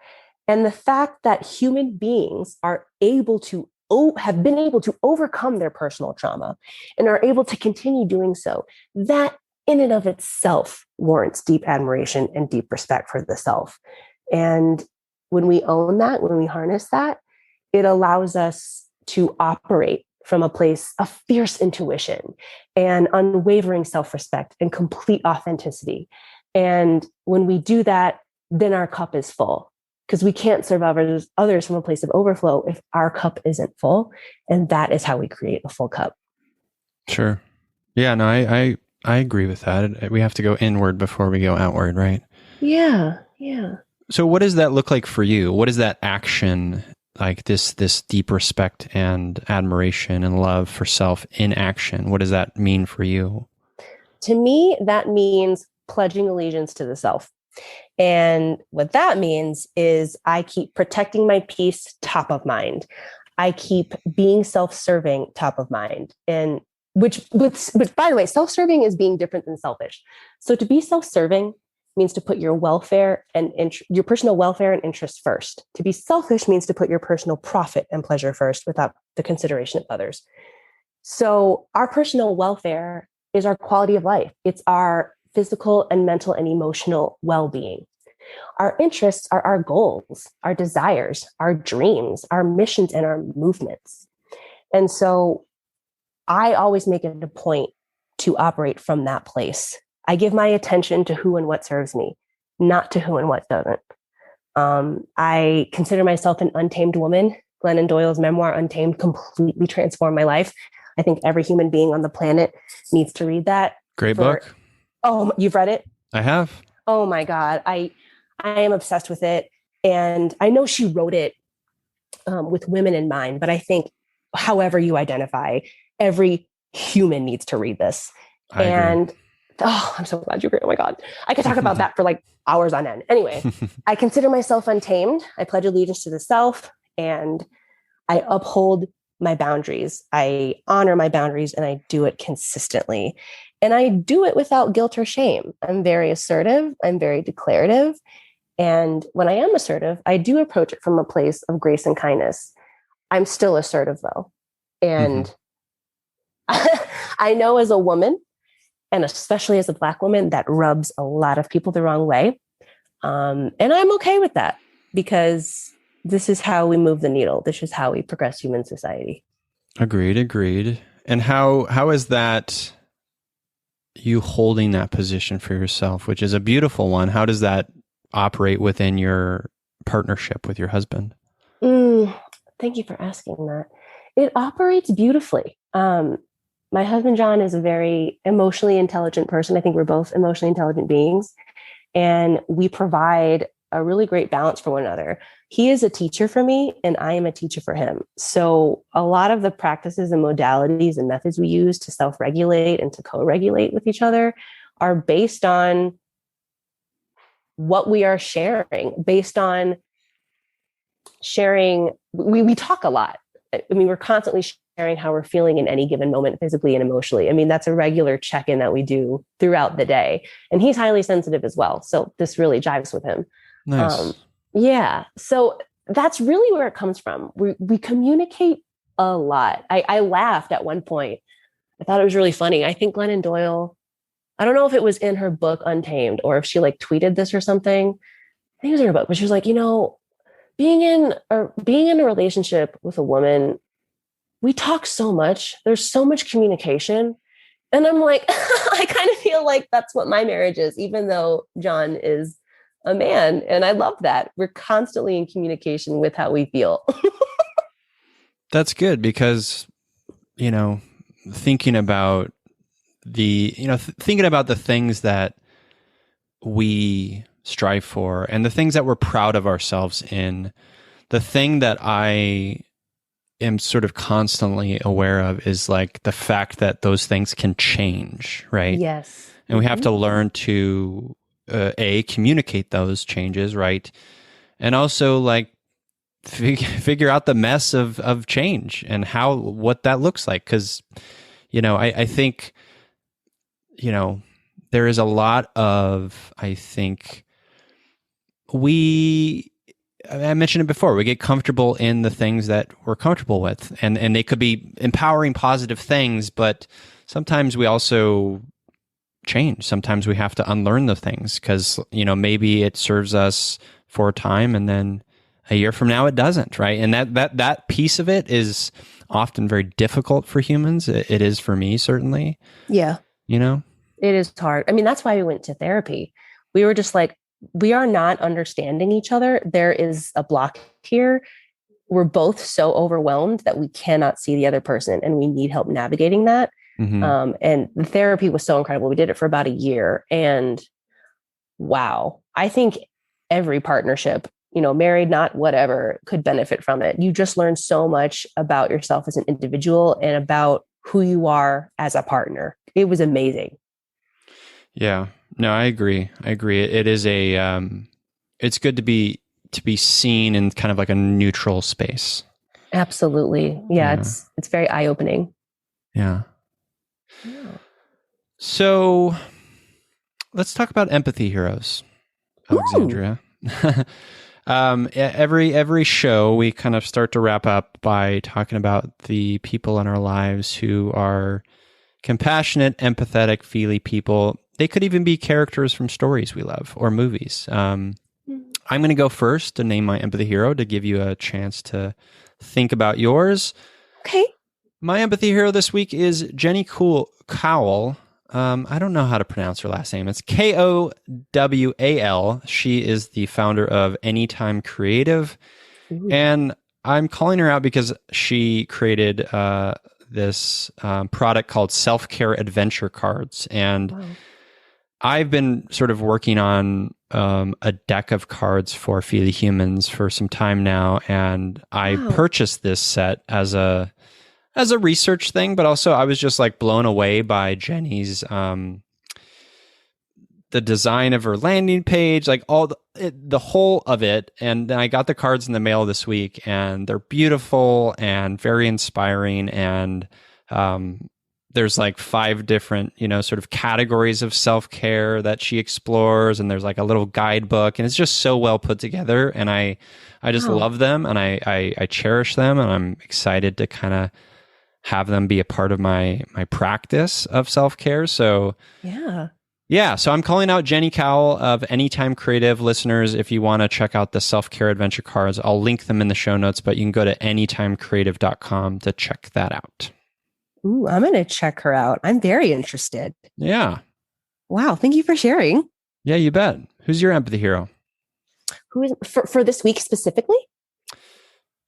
[SPEAKER 3] And the fact that human beings are able to have been able to overcome their personal trauma and are able to continue doing so, that in and of itself warrants deep admiration and deep respect for the self. And when we own that, when we harness that, it allows us to operate from a place of fierce intuition and unwavering self-respect and complete authenticity. And when we do that, then our cup is full, because we can't serve others from a place of overflow if our cup isn't full. And that is how we create a full cup.
[SPEAKER 2] Sure. Yeah, no, I agree with that. We have to go inward before we go outward, right?
[SPEAKER 3] Yeah. Yeah.
[SPEAKER 2] So what does that look like for you? What is that action, like this deep respect and admiration and love for self in action? What does that mean for you?
[SPEAKER 3] To me, that means pledging allegiance to the self. And what that means is I keep protecting my peace top of mind. I keep being self-serving top of mind. And which by the way, self-serving is being different than selfish. So to be self-serving means to put your welfare and your personal welfare and interests first. To be selfish means to put your personal profit and pleasure first without the consideration of others. So our personal welfare is our quality of life. It's our physical and mental and emotional well-being. Our interests are our goals, our desires, our dreams, our missions, and our movements. And so I always make it a point to operate from that place. I give my attention to who and what serves me, not to who and what doesn't. I consider myself an untamed woman. Glennon Doyle's memoir, Untamed, completely transformed my life. I think every human being on the planet needs to read that.
[SPEAKER 2] Great book.
[SPEAKER 3] Oh, you've read it?
[SPEAKER 2] I have.
[SPEAKER 3] Oh my God. I am obsessed with it. And I know she wrote it with women in mind, but I think however you identify, every human needs to read this.
[SPEAKER 2] I agree.
[SPEAKER 3] Oh, I'm so glad you agree. Oh my God. I could talk about that for like hours on end. Anyway, I consider myself untamed. I pledge allegiance to the self, and I uphold my boundaries. I honor my boundaries, and I do it consistently. And I do it without guilt or shame. I'm very assertive. I'm very declarative. And when I am assertive, I do approach it from a place of grace and kindness. I'm still assertive though. And I know as a woman, and especially as a Black woman, that rubs a lot of people the wrong way. And I'm okay with that, because this is how we move the needle. This is how we progress human society.
[SPEAKER 2] Agreed. And how is that you holding that position for yourself, which is a beautiful one? How does that operate within your partnership with your husband?
[SPEAKER 3] Thank you for asking that. It operates beautifully. My husband, John, is a very emotionally intelligent person. I think we're both emotionally intelligent beings, and we provide a really great balance for one another. He is a teacher for me, and I am a teacher for him. So a lot of the practices and modalities and methods we use to self-regulate and to co-regulate with each other are based on what we are sharing, based on sharing. We talk a lot. I mean, we're constantly sharing how we're feeling in any given moment, physically and emotionally. I mean, that's a regular check-in that we do throughout the day. And he's highly sensitive as well. So this really jives with him.
[SPEAKER 2] Nice.
[SPEAKER 3] Yeah. So that's really where it comes from. We communicate a lot. I laughed at one point. I thought it was really funny. I think Glennon Doyle, I don't know if it was in her book Untamed or if she like tweeted this or something. I think it was in her book, but she was like, being in a relationship with a woman, we talk so much. There's so much communication. And I'm like, I kind of feel like that's what my marriage is, even though John is a man. And I love that. We're constantly in communication with how we feel.
[SPEAKER 2] That's good, because, thinking about thinking about the things that we strive for and the things that we're proud of ourselves in, the thing that I am sort of constantly aware of is like the fact that those things can change, right?
[SPEAKER 3] Yes.
[SPEAKER 2] And we have to learn to communicate those changes, right? And also like figure out the mess of change and what that looks like. Because, I think, there is a lot of, I think I mentioned it before, we get comfortable in the things that we're comfortable with, and they could be empowering, positive things, but sometimes we also change. Sometimes we have to unlearn the things because, maybe it serves us for a time and then a year from now it doesn't, right? And that piece of it is often very difficult for humans. It is for me, certainly.
[SPEAKER 3] Yeah. It is hard. I mean, that's why we went to therapy. We were just like, we are not understanding each other. There is a block here. We're both so overwhelmed that we cannot see the other person, and we need help navigating that.
[SPEAKER 2] Mm-hmm.
[SPEAKER 3] And the therapy was so incredible. We did it for about a year, and wow, I think every partnership, married, not whatever, could benefit from it. You just learn so much about yourself as an individual and about who you are as a partner. It was amazing.
[SPEAKER 2] Yeah. No, I agree. It is it's good to be seen in kind of like a neutral space.
[SPEAKER 3] Absolutely. Yeah. It's very eye-opening.
[SPEAKER 2] Yeah. So let's talk about empathy heroes, Alexandria. Every show we kind of start to wrap up by talking about the people in our lives who are compassionate, empathetic, feely people. They could even be characters from stories we love or movies. I'm going to go first to name my empathy hero to give you a chance to think about yours.
[SPEAKER 3] Okay.
[SPEAKER 2] My empathy hero this week is Jenny Cowell. I don't know how to pronounce her last name. It's Kowal. She is the founder of Anytime Creative. Ooh. And I'm calling her out because she created this product called self-care adventure cards. And wow. I've been sort of working on a deck of cards for Feely Humans for some time now. And I purchased this set as a research thing, but also I was just like blown away by Jenny's the design of her landing page, like the whole of it. And then I got the cards in the mail this week, and they're beautiful and very inspiring. And there's like 5 different, sort of categories of self-care that she explores, and there's like a little guidebook, and it's just so well put together. And I just love them, and I cherish them, and I'm excited to kind of have them be a part of my practice of self-care. So yeah. So I'm calling out Jenny Cowell of Anytime Creative. Listeners, if you want to check out the self-care adventure cards, I'll link them in the show notes, but you can go to anytimecreative.com to check that out.
[SPEAKER 3] Ooh, I'm going to check her out. I'm very interested.
[SPEAKER 2] Yeah.
[SPEAKER 3] Wow. Thank you for sharing.
[SPEAKER 2] Yeah, you bet. Who's your empathy hero?
[SPEAKER 3] Who is for this week specifically?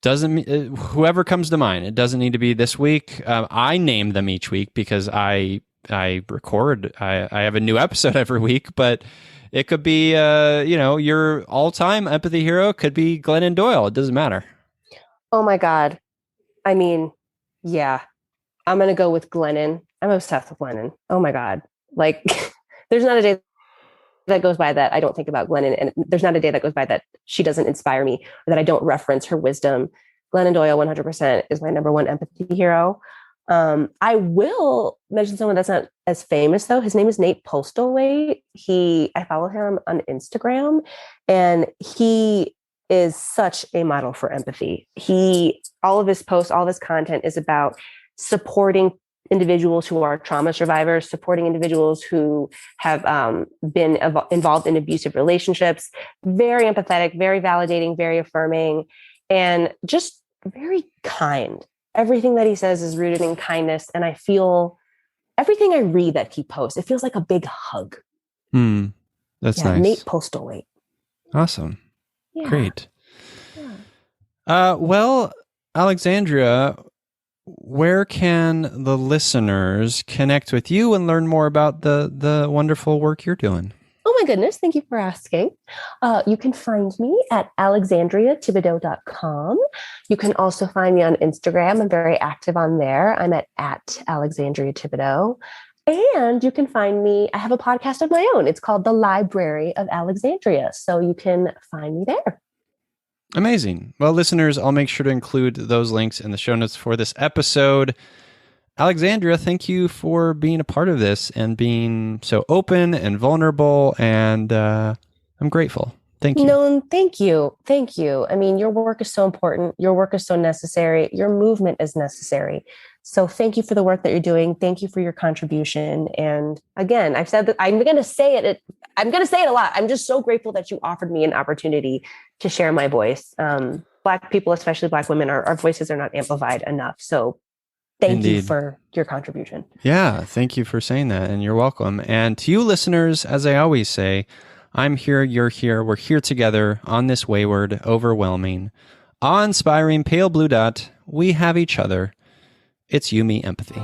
[SPEAKER 2] Doesn't whoever comes to mind. It doesn't need to be this week. I name them each week because I record. I have a new episode every week, but it could be your all-time empathy hero could be Glennon Doyle. It doesn't matter.
[SPEAKER 3] Oh my God. I mean, yeah. I'm going to go with Glennon. I'm obsessed with Glennon. Oh my God. Like there's not a day that goes by that I don't think about Glennon, and there's not a day that goes by that she doesn't inspire me or that I don't reference her wisdom. Glennon Doyle 100% is my number one empathy hero. I will mention someone that's not as famous though. His name is Nate Postlethwaite. I follow him on Instagram, and he is such a model for empathy. All of his posts, all of his content is about supporting individuals who are trauma survivors, supporting individuals who have been involved in abusive relationships. Very empathetic, very validating, very affirming, and just very kind. Everything that he says is rooted in kindness. And I feel everything I read that he posts, it feels like a big hug.
[SPEAKER 2] That's nice.
[SPEAKER 3] Nate Postlethwaite.
[SPEAKER 2] Awesome.
[SPEAKER 3] Yeah.
[SPEAKER 2] Great. Yeah. Well, Alexandria, where can the listeners connect with you and learn more about the wonderful work you're doing?
[SPEAKER 3] Oh my goodness. Thank you for asking. You can find me at alexandriathibodeaux.com. You can also find me on Instagram. I'm very active on there. I'm at Alexandria Thibodeaux. And you can find me, I have a podcast of my own. It's called The Library of Alexandria. So you can find me there.
[SPEAKER 2] Amazing. Well, listeners, I'll make sure to include those links in the show notes for this episode. Alexandria, thank you for being a part of this and being so open and vulnerable, and I'm grateful. Thank you.
[SPEAKER 3] No, thank you. Thank you. I mean, your work is so important. Your work is so necessary. Your movement is necessary. So thank you for the work that you're doing. Thank you for your contribution. And again, I've said that I'm going to say it. I'm going to say it a lot. I'm just so grateful that you offered me an opportunity to share my voice. Black people, especially Black women, our voices are not amplified enough. So thank you for your contribution.
[SPEAKER 2] Yeah, thank you for saying that. And you're welcome. And to you listeners, as I always say, I'm here, you're here, we're here together on this wayward, overwhelming, awe-inspiring pale blue dot. We have each other. It's you, me, empathy.